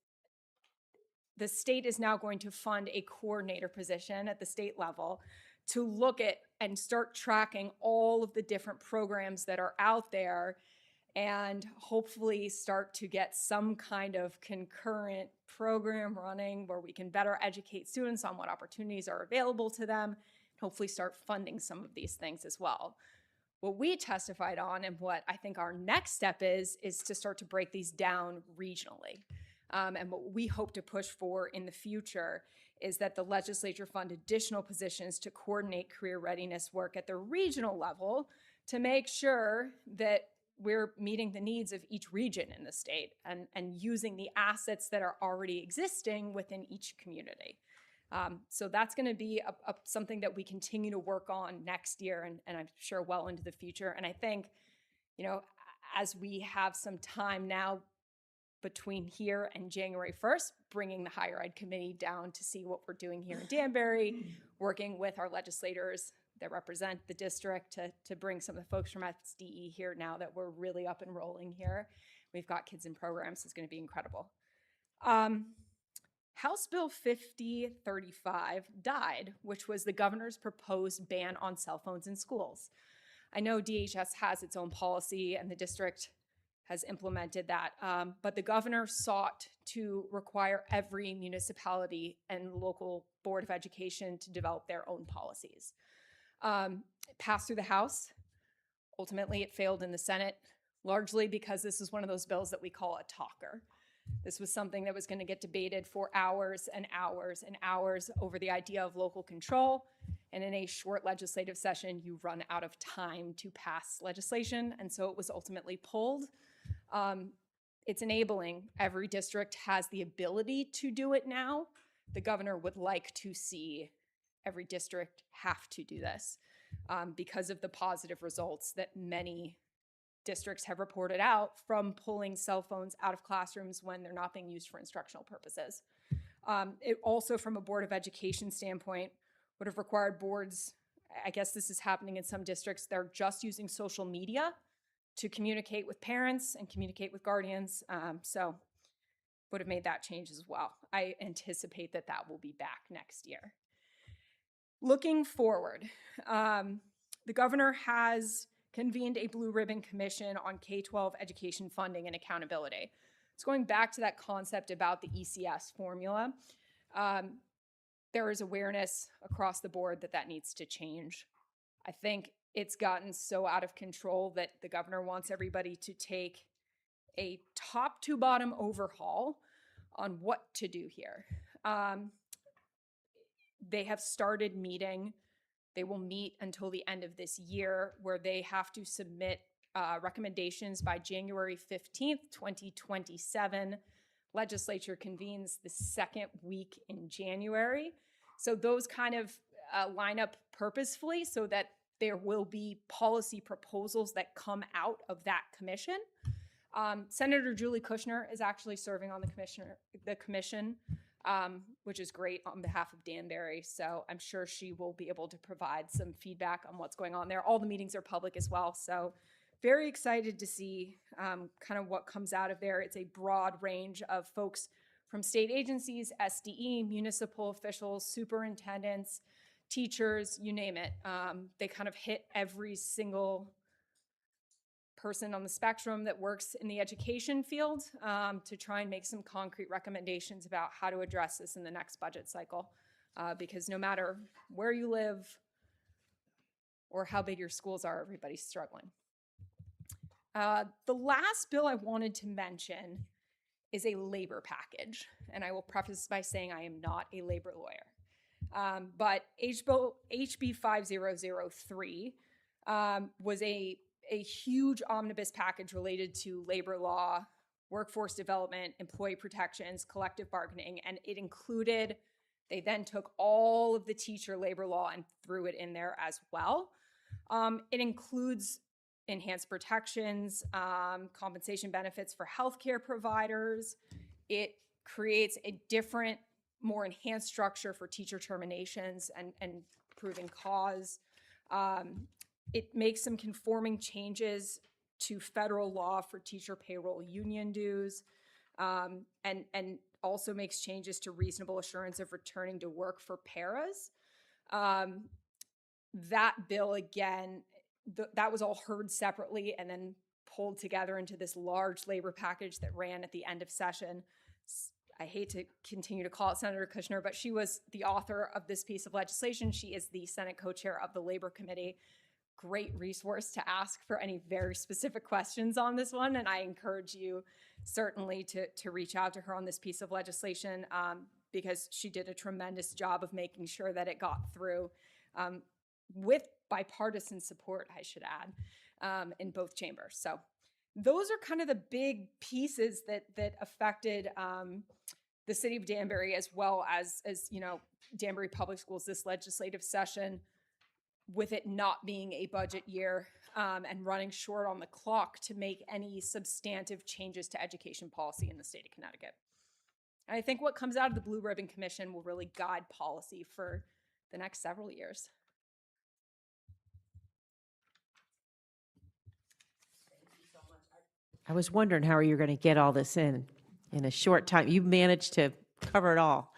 the state is now going to fund a coordinator position at the state level to look at and start tracking all of the different programs that are out there and hopefully start to get some kind of concurrent program running where we can better educate students on what opportunities are available to them, and hopefully start funding some of these things as well. What we testified on and what I think our next step is to start to break these down regionally. And what we hope to push for in the future is that the legislature fund additional positions to coordinate career readiness work at the regional level to make sure that we're meeting the needs of each region in the state and using the assets that are already existing within each community. So that's going to be something that we continue to work on next year and I'm sure well into the future. And I think, you know, as we have some time now between here and January 1st, bringing the Higher Ed Committee down to see what we're doing here in Danbury, working with our legislators that represent the district to bring some of the folks from SDE here now that we're really up and rolling here. we've got kids in programs is going to be incredible. House Bill 5035 died, which was the governor's proposed ban on cell phones in schools. I know DHS has its own policy and the district has implemented that, but the governor sought to require every municipality and local board of education to develop their own policies. It passed through the House. Ultimately, it failed in the Senate, largely because this is one of those bills that we call a talker. This was something that was going to get debated for hours and hours and hours over the idea of local control. And in a short legislative session, you run out of time to pass legislation. And so it was ultimately pulled. It's enabling. Every district has the ability to do it now. The governor would like to see every district have to do this because of the positive results that many districts have reported out from pulling cell phones out of classrooms when they're not being used for instructional purposes. It also, from a Board of Education standpoint, would have required boards, I guess this is happening in some districts, they're just using social media to communicate with parents and communicate with guardians. So would have made that change as well. I anticipate that that will be back next year. Looking forward, the governor has convened a Blue Ribbon Commission on K-12 education funding and accountability. It's going back to that concept about the ECS formula. There is awareness across the board that that needs to change. I think it's gotten so out of control that the governor wants everybody to take a top to bottom overhaul on what to do here. They have started meeting. They will meet until the end of this year, where they have to submit recommendations by January 15th, 2027. Legislature convenes the second week in January. So those kind of line up purposefully so that there will be policy proposals that come out of that commission. Senator Julie Kushner is actually serving on the commission, which is great, on behalf of Danbury. So I'm sure she will be able to provide some feedback on what's going on there. All the meetings are public as well. So very excited to see kind of what comes out of there. It's a broad range of folks from state agencies, SDE, municipal officials, superintendents, teachers, you name it. They kind of hit every single person on the spectrum that works in the education field to try and make some concrete recommendations about how to address this in the next budget cycle. Because no matter where you live or how big your schools are, everybody's struggling. The last bill I wanted to mention is a labor package. And I will preface by saying I am not a labor lawyer. But HB 5003 was a huge omnibus package related to labor law, workforce development, employee protections, collective bargaining, and it included, they then took all of the teacher labor law and threw it in there as well. It includes enhanced protections, compensation benefits for healthcare providers. It creates a different, more enhanced structure for teacher terminations and proving cause. It makes some conforming changes to federal law for teacher payroll union dues, and also makes changes to reasonable assurance of returning to work for paras. That bill, again, that was all heard separately and then pulled together into this large labor package that ran at the end of session. I hate to continue to call it Senator Kushner, but she was the author of this piece of legislation. She is the Senate co-chair of the Labor Committee. Great resource to ask for any very specific questions on this one. And I encourage you certainly to reach out to her on this piece of legislation because she did a tremendous job of making sure that it got through with bipartisan support, I should add, in both chambers. So those are kind of the big pieces that affected the city of Danbury, as well as you know, Danbury Public Schools this legislative session, with it not being a budget year and running short on the clock to make any substantive changes to education policy in the state of Connecticut. And I think what comes out of the Blue Ribbon Commission will really guide policy for the next several years. Thank you so much. I was wondering how you were going to get all this in a short time. You managed to cover it all.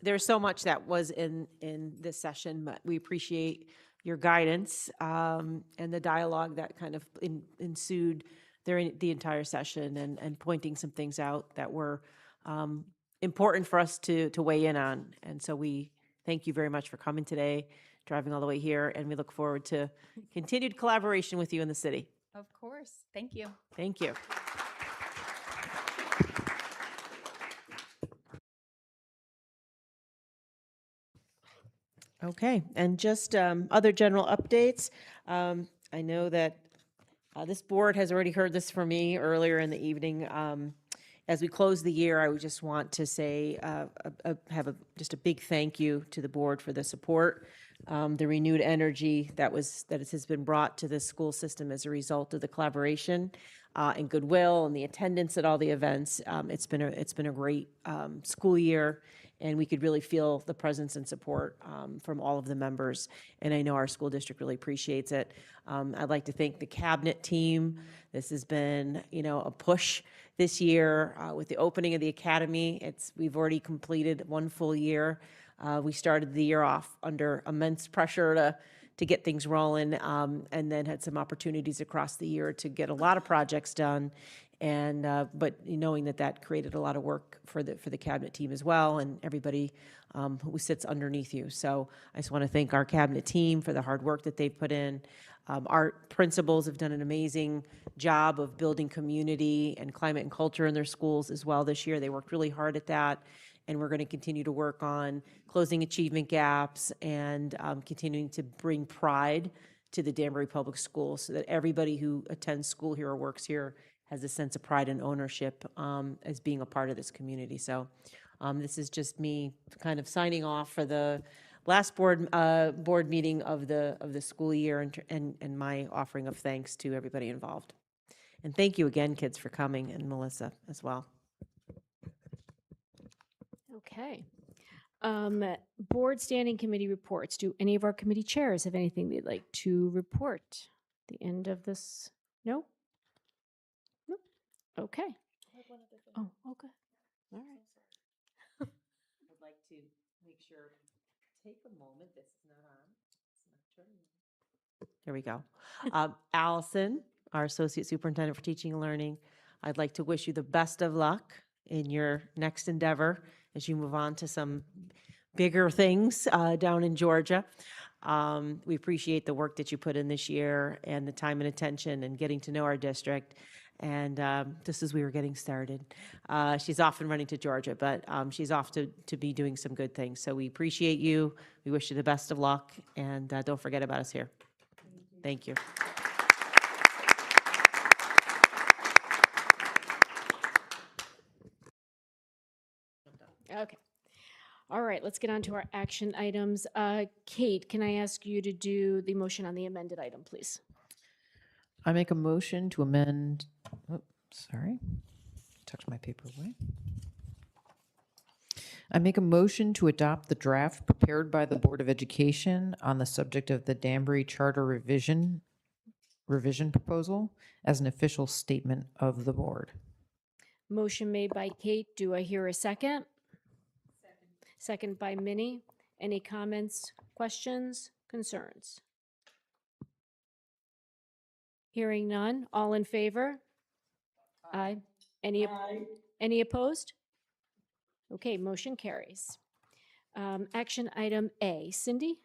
There's so much that was in this session, but we appreciate your guidance and the dialogue that kind of ensued during the entire session, and pointing some things out that were important for us to weigh in on. And so we thank you very much for coming today, driving all the way here, and we look forward to continued collaboration with you in the city. Of course. Thank you. Thank you. Okay, and just other general updates. I know that this board has already heard this from me earlier in the evening. As we close the year, I would just want to say, just a big thank you to the board for the support, the renewed energy that has been brought to the school system as a result of the collaboration and goodwill and the attendance at all the events. It's been a great school year, and we could really feel the presence and support from all of the members. And I know our school district really appreciates it. I'd like to thank the cabinet team. This has been, a push this year with the opening of the academy. We've already completed one full year. We started the year off under immense pressure to get things rolling, and then had some opportunities across the year to get a lot of projects done. And but knowing that created a lot of work for the cabinet team as well, and everybody who sits underneath you. So I just want to thank our cabinet team for the hard work that they've put in. Our principals have done an amazing job of building community and climate and culture in their schools as well this year. They worked really hard at that, and we're going to continue to work on closing achievement gaps and continuing to bring pride to the Danbury Public Schools, so that everybody who attends school here or works here has a sense of pride and ownership as being a part of this community. So this is just me kind of signing off for the last board meeting of the school year, and my offering of thanks to everybody involved. And thank you again, kids, for coming, and Melissa as well. Okay. Board standing committee reports. Do any of our committee chairs have anything they'd like to report? The end of this? No? No? Okay. Oh, okay. All right. I'd like to make sure, take a moment, this is not on. It's not turning. There we go. Allison, our Associate Superintendent for Teaching and Learning, I'd like to wish you the best of luck in your next endeavor as you move on to some bigger things down in Georgia. We appreciate the work that you put in this year and the time and attention and getting to know our district. And just as we were getting started, she's off and running to Georgia, but she's off to be doing some good things. So we appreciate you. We wish you the best of luck, and don't forget about us here. Thank you. Okay. All right, let's get on to our action items. Kate, can I ask you to do the motion on the amended item, please? I make a motion to amend, sorry, tucked my paper away. I make a motion to adopt the draft prepared by the Board of Education on the subject of the Danbury Charter revision proposal as an official statement of the board. Motion made by Kate. Do I hear a second? Second by Minnie. Any comments, questions, concerns? Hearing none. All in favor? Aye. Any opposed? Okay, motion carries. Action item A. Cindy?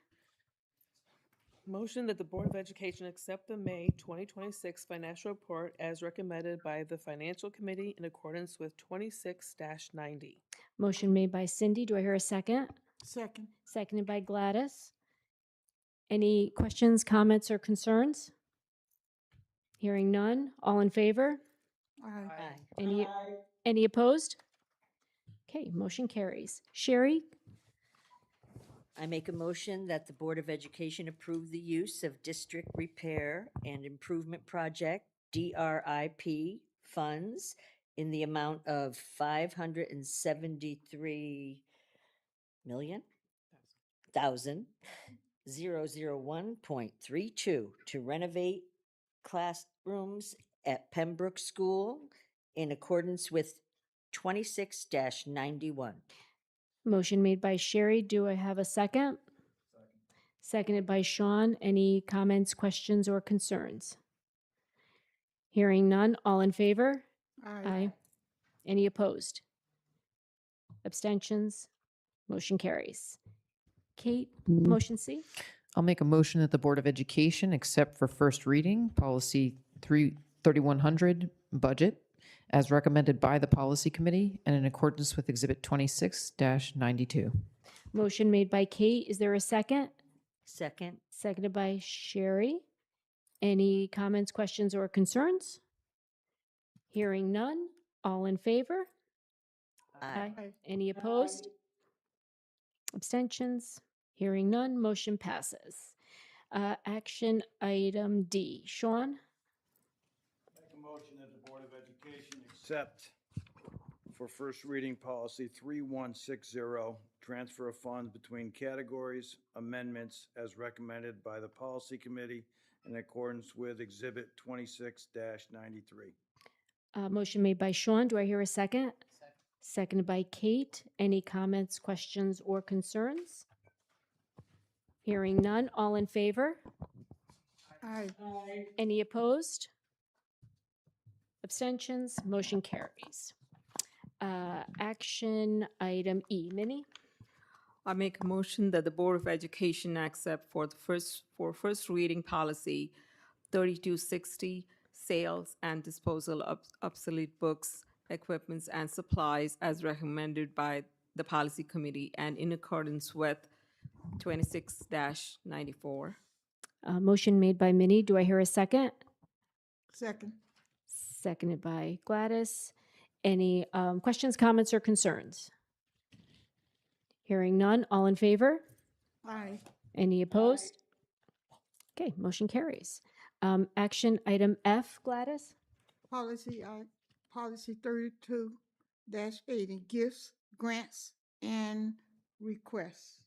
Motion that the Board of Education accept the May 2026 financial report as recommended by the Financial Committee in accordance with 26-90. Motion made by Cindy. Do I hear a second? Second. Seconded by Gladys. Any questions, comments, or concerns? Hearing none. All in favor? Aye. Any opposed? Okay, motion carries. Sherry? I make a motion that the Board of Education approve the use of District Repair and Improvement Project, DRIP, funds in the amount of $573,000,001.32 to renovate classrooms at Pembroke School in accordance with 26-91. Motion made by Sherry. Do I have a second? Seconded by Sean. Any comments, questions, or concerns? Hearing none. All in favor? Aye. Any opposed? Abstentions? Motion carries. Kate, motion C? I'll make a motion that the Board of Education accept for first reading policy 3100 budget as recommended by the policy committee and in accordance with exhibit 26-92. Motion made by Kate. Is there a second? Second. Seconded by Sherry. Any comments, questions, or concerns? Hearing none. All in favor? Aye. Any opposed? Abstentions? Hearing none. Motion passes. Action item D. Sean? Make a motion that the Board of Education accept for first reading policy 3160, transfer of funds between categories, amendments as recommended by the policy committee in accordance with exhibit 26-93. Motion made by Sean. Do I hear a second? Seconded by Kate. Any comments, questions, or concerns? Hearing none. All in favor? Aye. Any opposed? Abstentions? Motion carries. Action item E. Minnie? I make a motion that the Board of Education accept for first reading policy 3260, sales and disposal of obsolete books, equipments, and supplies as recommended by the policy committee and in accordance with 26-94. Motion made by Minnie. Do I hear a second? Second. Seconded by Gladys. Any questions, comments, or concerns? Hearing none. All in favor? Aye. Any opposed? Okay, motion carries. Action item F, Gladys? Policy 32-80, gifts, grants, and requests.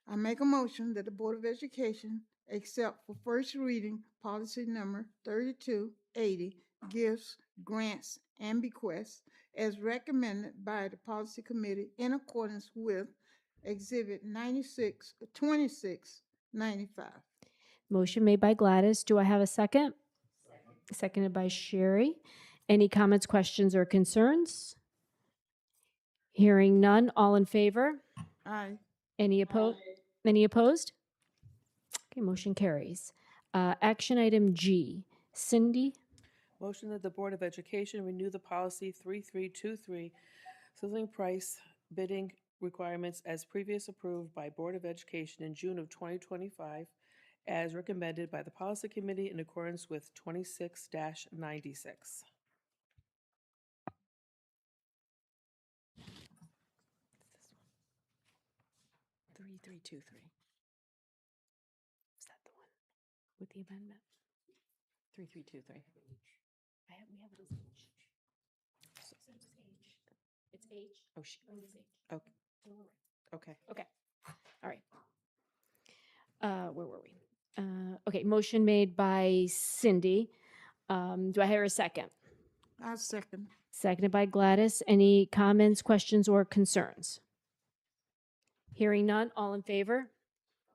I make a motion that the Board of Education accept for first reading policy number 3280, gifts, grants, and bequests as recommended by the policy committee in accordance with exhibit 26-95. Motion made by Gladys. Do I have a second? Seconded by Sherry. Any comments, questions, or concerns? Hearing none. All in favor? Aye. Any opposed? Any opposed? Okay, motion carries. Action item G. Cindy? Motion that the Board of Education renew the policy 3323, sizzling price bidding requirements as previous approved by Board of Education in June of 2025, as recommended by the policy committee in accordance with 26-96. 3323. Is that the one with the amendment? 3323. We have it as H. It's H. Oh, It's H. okay. Okay. Okay. All right. Where were we? Okay, motion made by Cindy. Do I hear a second? I'll second. Seconded by Gladys. Any comments, questions, or concerns? Hearing none. All in favor?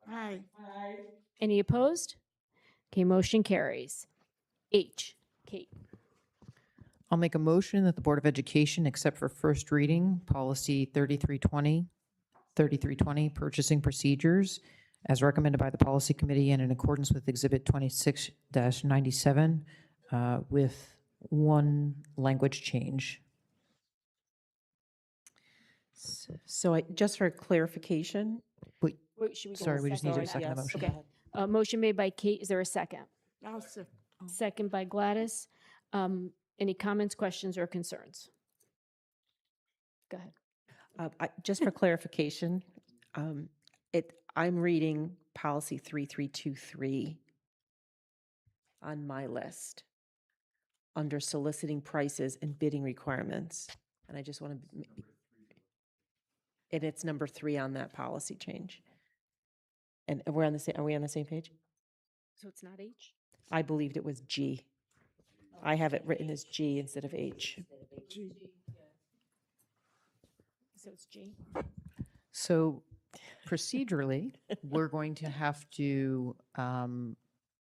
Aye. Any opposed? Okay, motion carries. H. Kate. I'll make a motion that the Board of Education accept for first reading policy 3320, purchasing procedures as recommended by the policy committee and in accordance with exhibit 26-97 with one language change. So just for clarification, Wait, should we go Sorry, to we just need second? a second yes, motion. go ahead. Motion made by Kate. Is there a second? I'll second. Second by Gladys. Any comments, questions, or concerns? Go ahead. Just for clarification, I'm reading policy 3323 on my list under soliciting prices and bidding requirements. And I just want to, and it's number 3 on that policy change. And are we on the same page? So it's not H? I believed it was G. I have it written as G instead of H. So it's G. So procedurally, we're going to have to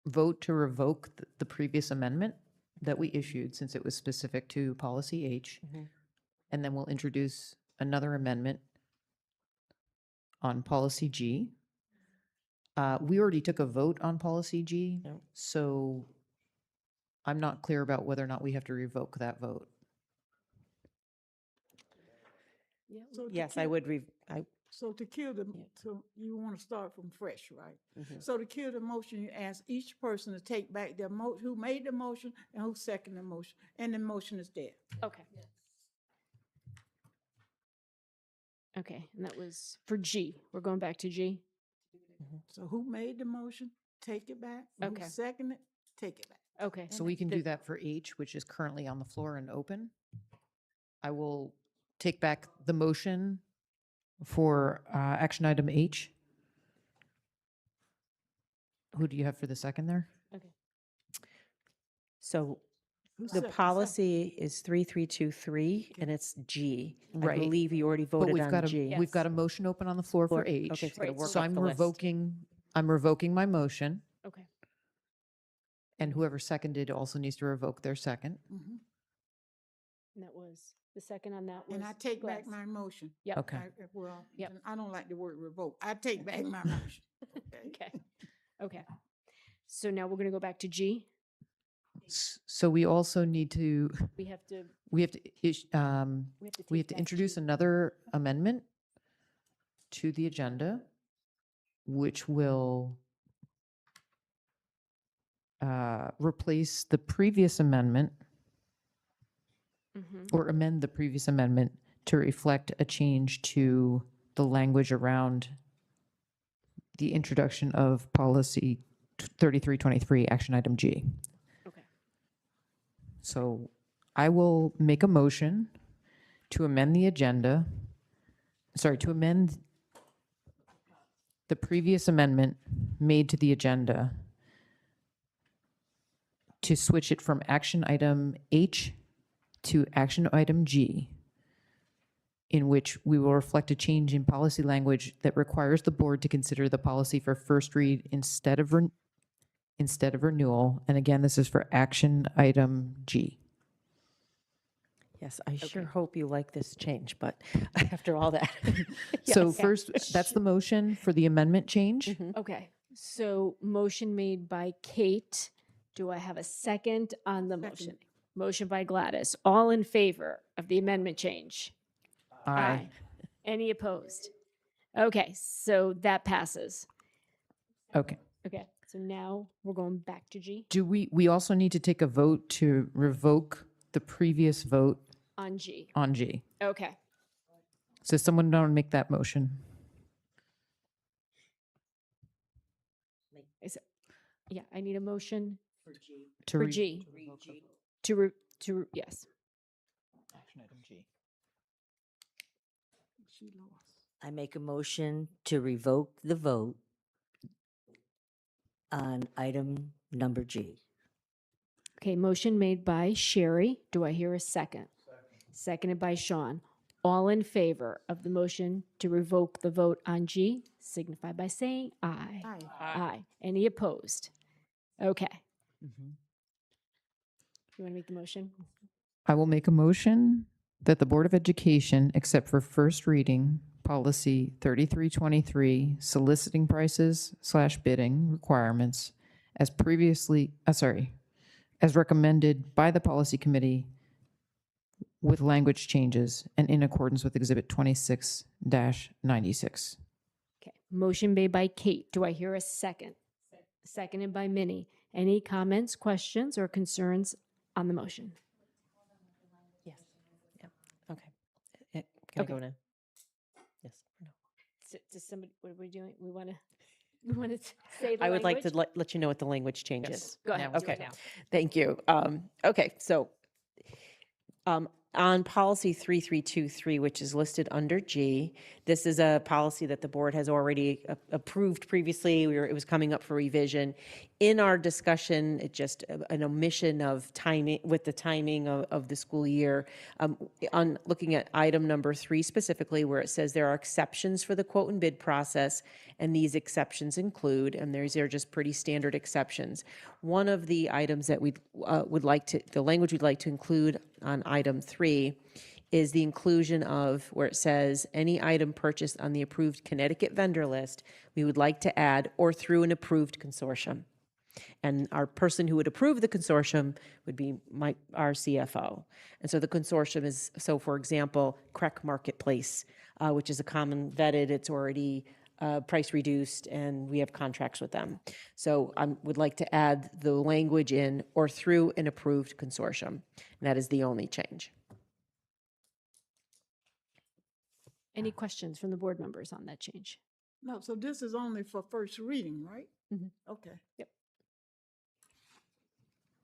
vote to revoke the previous amendment that we issued since it was specific to policy H. And then we'll introduce another amendment on policy G. We already took a vote on policy G, so I'm not clear about whether or not we have to revoke that vote. So to Yes, I kill- would, So to kill the, so you want to start from fresh, right? Mhm. So to kill the motion, you ask each person to take back their who made the motion and who seconded the motion, and the motion is dead. Okay. Okay, and that was for G. We're going back to G. So who made the motion, take it back. Okay. Who seconded, take it back. Okay. So we can do that for H, which is currently on the floor and open. I will take back the motion for action item H. Who do you have for the second there? Okay. so Who the seconded? policy is 3323 and it's G. I Right. believe you already But voted we've got on a, G. we've got a motion open on the floor for Floor- H. okay, it's gotta work So up I'm the list. I'm revoking my motion, Okay. and whoever seconded also needs to revoke their second. Mhm. And that was, the second on that was. And I take back Glass. my motion. Yep. Okay. Well, Yep. and I don't like the word revoke. I take back my motion. Okay. Okay. So now we're going to go back to G. So we also need to, We have to, we have to, we have to back introduce G. another amendment to the agenda, which will replace the previous amendment or amend the previous amendment to reflect a change to the language around the introduction of policy 3323, action item G. Okay. So I will make a motion to amend the agenda, to amend the previous amendment made to the agenda to switch it from action item H to action item G, in which we will reflect a change in policy language that requires the board to consider the policy for first read instead of renewal. And again, this is for action item G. Yes, I sure hope you like this change, but after all that. So Yes. first, that's the motion for the amendment change. Okay. So motion made by Kate. Do I have a second on the motion? Motion by Gladys. All in favor of the amendment change? Aye. Any opposed? Okay, so that passes. Okay. Okay, so now we're going back to G Do we also need to take a vote to revoke the previous vote on G. on G? Okay. So someone want to make that motion? Yeah, I need a motion To for re- G. Yes. Action item G. She lost. I make a motion to revoke the vote on item number G. Okay, motion made by Sherry. Do I hear a second? Seconded by Sean. All in favor of the motion to revoke the vote on G, signify by saying aye. Aye. Aye. Any opposed? Okay. You want to make the motion? I will make a motion that the Board of Education, except for first reading, policy 3323, soliciting prices / bidding requirements, as as recommended by the policy committee with language changes and in accordance with Exhibit 26-96. Okay. Motion made by Kate. Do I hear a second? Seconded by Minnie. Any comments, questions, or concerns on the motion? Yes. Yep. Okay. Can I Okay. go now? Yes. or no? Does somebody, what are we doing? We want to say the I would like to language? let you know what the language change is. Go ahead. Now do it Okay. now. Thank you. Okay, so on policy 3323, which is listed under G, this is a policy that the board has already approved previously. It was coming up for revision. in our discussion, it just an omission of timing, with the timing of the school year. On looking at item number 3 specifically, where it says there are exceptions for the quote and bid process, and these exceptions include, and these are just pretty standard exceptions. One of the items that we would like to, the language we'd like to include on item 3 is the inclusion of, where it says, any item purchased on the approved Connecticut vendor list, we would like to add, or through an approved consortium. And our person who would approve the consortium would be our CFO. And so the consortium is, so for example, Crec Marketplace, which is a common vetted, it's already price reduced, and we have contracts with them. So I would like to add the language in, or through an approved consortium. And that is the only change. Any questions from the board members on that change? No, so this is only for first reading, right? Mhm. Okay. Yep.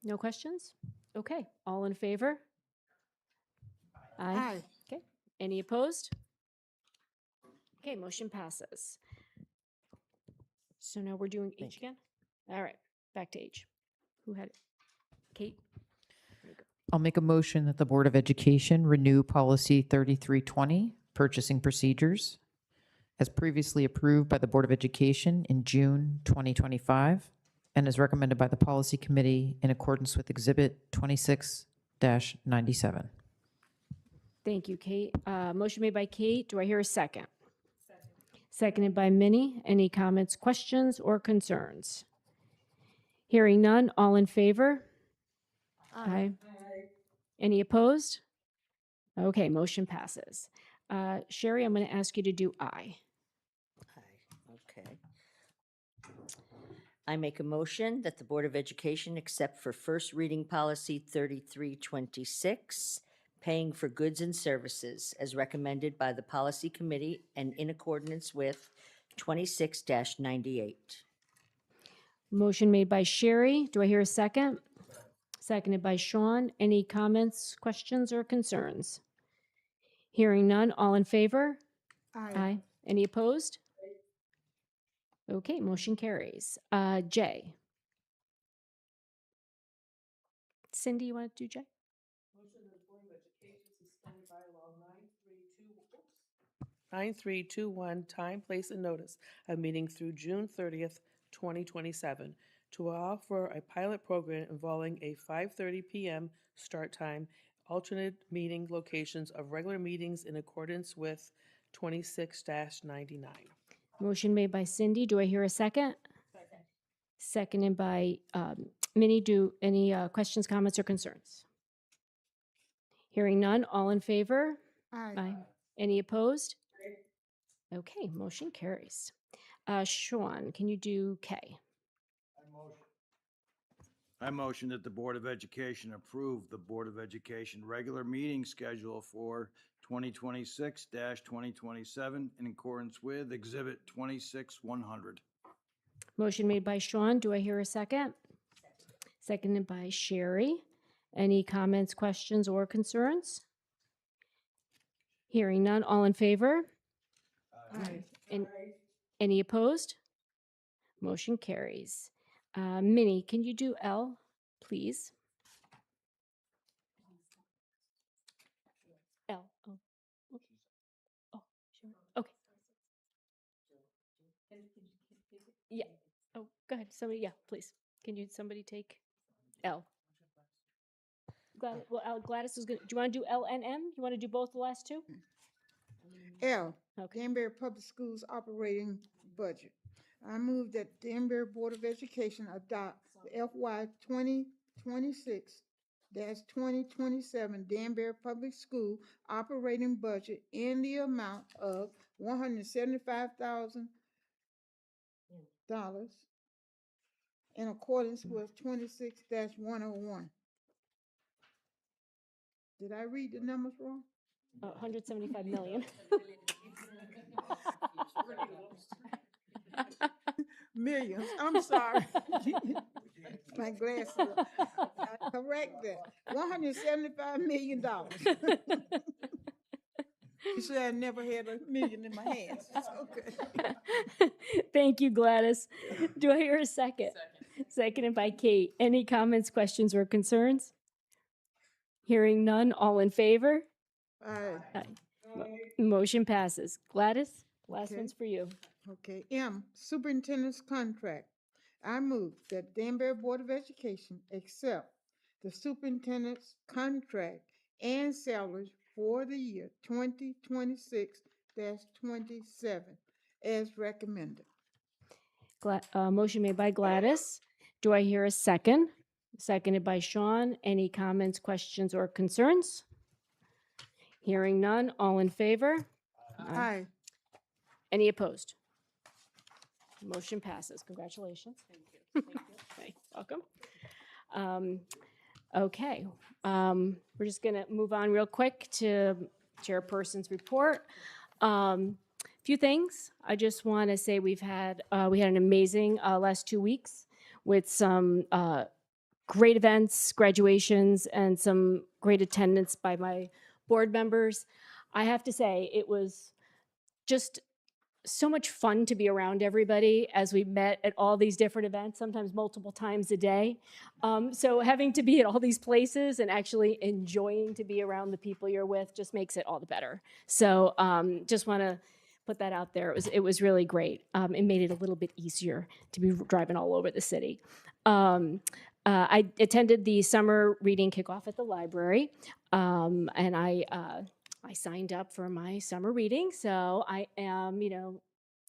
No questions? Okay, all in favor? Aye. Okay, any opposed? Okay, motion passes. So now we're doing H again? All right, back to H. Who had it? Kate? I'll make a motion that the Board of Education renew policy 3320, purchasing procedures, as previously approved by the Board of Education in June 2025, and as recommended by the Policy Committee in accordance with Exhibit 26-97. Thank you, Kate. Motion made by Kate. Do I hear a second? Seconded by Minnie. Any comments, questions, or concerns? Hearing none, all in favor? Aye. Any opposed? Okay, motion passes. Sherry, I'm going to ask you to do aye. Okay. I make a motion that the Board of Education accept for first reading policy 3326, paying for goods and services, as recommended by the Policy Committee and in accordance with 26-98. Motion made by Sherry. Do I hear a second? Seconded by Sean. Any comments, questions, or concerns? Hearing none, all in favor? Aye. Any opposed? Okay, motion carries. J. Cindy, you want to do J? 9321, time, place, and notice of meeting through June 30th, 2027, to allow for a pilot program involving a 5:30 p.m. start time, alternate meeting locations of regular meetings in accordance with 26-99. Motion made by Cindy. Do I hear a second? Seconded by Minnie. Do any questions, comments, or concerns? Hearing none, all in favor? Aye. Any opposed? Okay, motion carries. Sean, can you do K? I motion that the Board of Education approve the Board of Education regular meeting schedule for 2026-2027 in accordance with Exhibit 26-100. Motion made by Sean. Do I hear a second? Seconded by Sherry. Any comments, questions, or concerns? Hearing none, all in favor? Aye. Any opposed? Motion carries. Minnie, can you do L, please? L. Oh, oh, sure. Okay. Yeah. Oh, go ahead. Somebody, yeah, please. Can somebody take L? Gladys is going to, do you want to do L and M? You want to do both the last two? L, Okay. Danbury Public Schools operating budget. I move that Danbury Board of Education adopt the FY 2026-2027 Danbury Public School operating budget in the amount of $175,000 in accordance with 26-101. Did I read the numbers wrong? 175 million. Millions, I'm sorry. My glasses. I correct that. $175 million. You said I never had a million in my hands. Okay. Thank you, Gladys. Do I hear a second? Seconded by Kate. Any comments, questions, or concerns? Hearing none, all in favor? Aye. Aye. Motion passes. Gladys, last Okay. one's for you. Okay, M, Superintendent's Contract. I move that Danbury Board of Education accept the superintendent's contract and salary for the year 2026-27 as recommended. Motion made by Gladys. Do I hear a second? Seconded by Sean. Any comments, questions, or concerns? Hearing none, all in favor? Aye. Any opposed? Motion passes. Congratulations. Thank you. Okay, welcome. Okay, we're just going to move on real quick to Chairperson's report. Few things. I just want to say we had an amazing last 2 weeks with some great events, graduations, and some great attendance by my board members. I have to say it was just so much fun to be around everybody as we met at all these different events, sometimes multiple times a day. So having to be at all these places and actually enjoying to be around the people you're with just makes it all the better. So just want to put that out there. It was really great. It made it a little bit easier to be driving all over the city. I attended the summer reading kickoff at the library, and I signed up for my summer reading, so I am,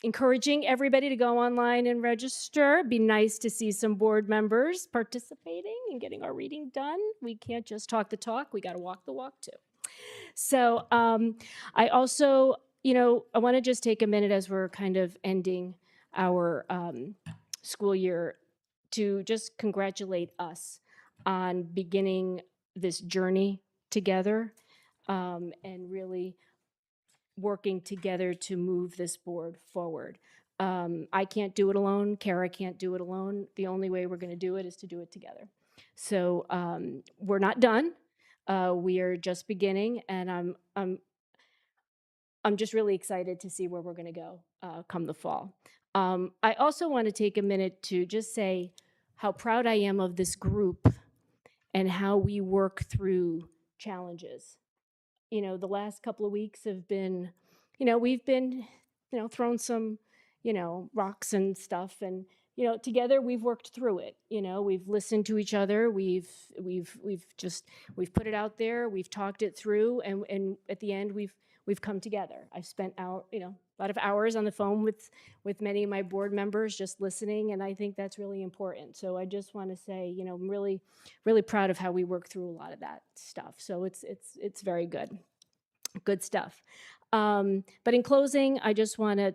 encouraging everybody to go online and register. It'd be nice to see some board members participating and getting our reading done. We can't just talk the talk, we got to walk the walk too. So I also, I want to just take a minute as we're kind of ending our school year to just congratulate us on beginning this journey together. And really working together to move this board forward. I can't do it alone. Kara can't do it alone. The only way we're going to do it is to do it together. So we're not done. We are just beginning, and I'm just really excited to see where we're going to go come the fall. I also want to take a minute to just say how proud I am of this group and how we work through challenges. The last couple of weeks have been, we've been, thrown some, rocks and stuff, and together we've worked through it. We've listened to each other. We've put it out there. We've talked it through, and at the end we've come together. I've spent a lot of hours on the phone with many of my board members just listening, and I think that's really important. So I just want to say, I'm really, really proud of how we work through a lot of that stuff. So it's very good stuff. But in closing, I just want to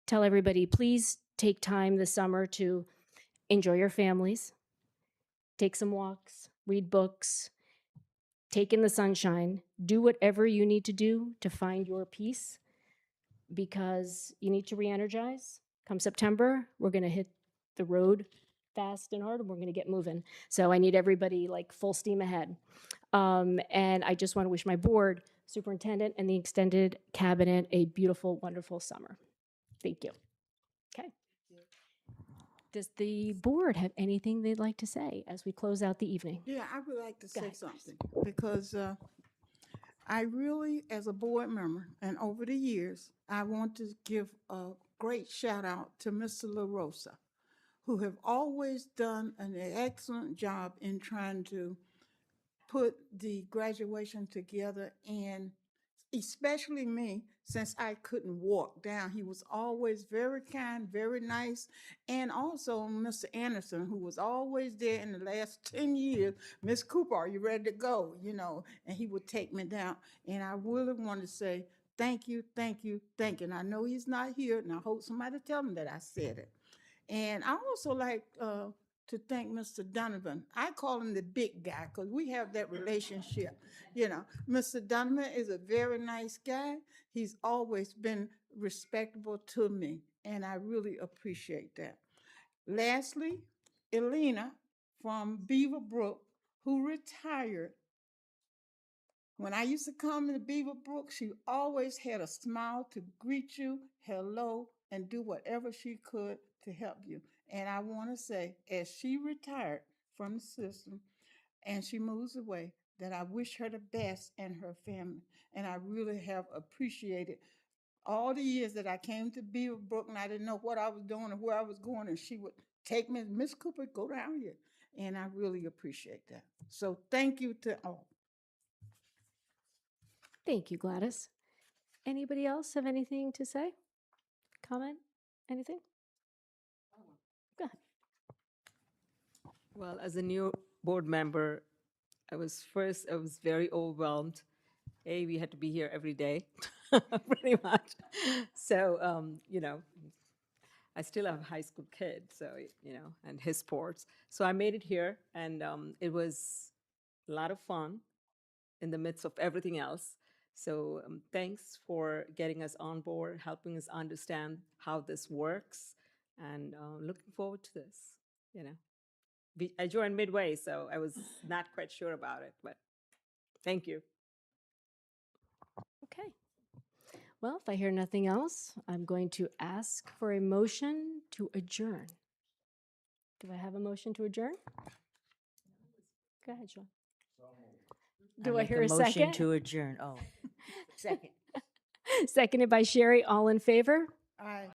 tell everybody, please take time this summer to enjoy your families, take some walks, read books, take in the sunshine, do whatever you need to do to find your peace, because you need to re-energize. Come September, we're going to hit the road fast and hard, and we're going to get moving. So I need everybody like full steam ahead. And I just want to wish my board, superintendent, and the extended cabinet a beautiful, wonderful summer. Thank you. Okay. Does the board have anything they'd like to say as we close out the evening? Yeah, I would like to say ahead, something because I really, as a board member, and over the years, I want to give a great shout out to Mr. LaRosa, who have always done an excellent job in trying to put the graduation together, and especially me, since I couldn't walk down. He was always very kind, very nice. And also Mr. Anderson, who was always there in the last 10 years. Miss Cooper, are you ready to go? And he would take me down. And I really want to say thank you, thank you, thank you. And I know he's not here, and I hope somebody tell him that I said it. And I also like to thank Mr. Donovan. I call him the big guy because we have that relationship. Mr. Donovan is a very nice guy. He's always been respectable to me, and I really appreciate that. Lastly, Elena from Beaver Brook, who retired. When I used to come into Beaver Brook, she always had a smile to greet you, hello, and do whatever she could to help you. And I want to say, as she retired from the system and she moves away, that I wish her the best and her family. And I really have appreciated all the years that I came to Beaverbrook and I didn't know what I was doing or where I was going, and she would take me, Miss Cooper, go down here. And I really appreciate that. So thank you to all. Thank you, Gladys. Anybody else have anything to say? Comment? Anything? Go ahead. Well, as a new board member, I was very overwhelmed. We had to be here every day, pretty much. So, I still have a high school kid, so, and his sports. So I made it here, and it was a lot of fun in the midst of everything else. So thanks for getting us on board, helping us understand how this works, and looking forward to this, I joined midway, so I was not quite sure about it, but thank you. Okay. Well, if I hear nothing else, I'm going to ask for a motion to adjourn. Do I have a motion to adjourn? Go ahead, Sean. Do I make hear a motion second? to adjourn. Oh, second. Seconded by Sherry. All in favor? Aye.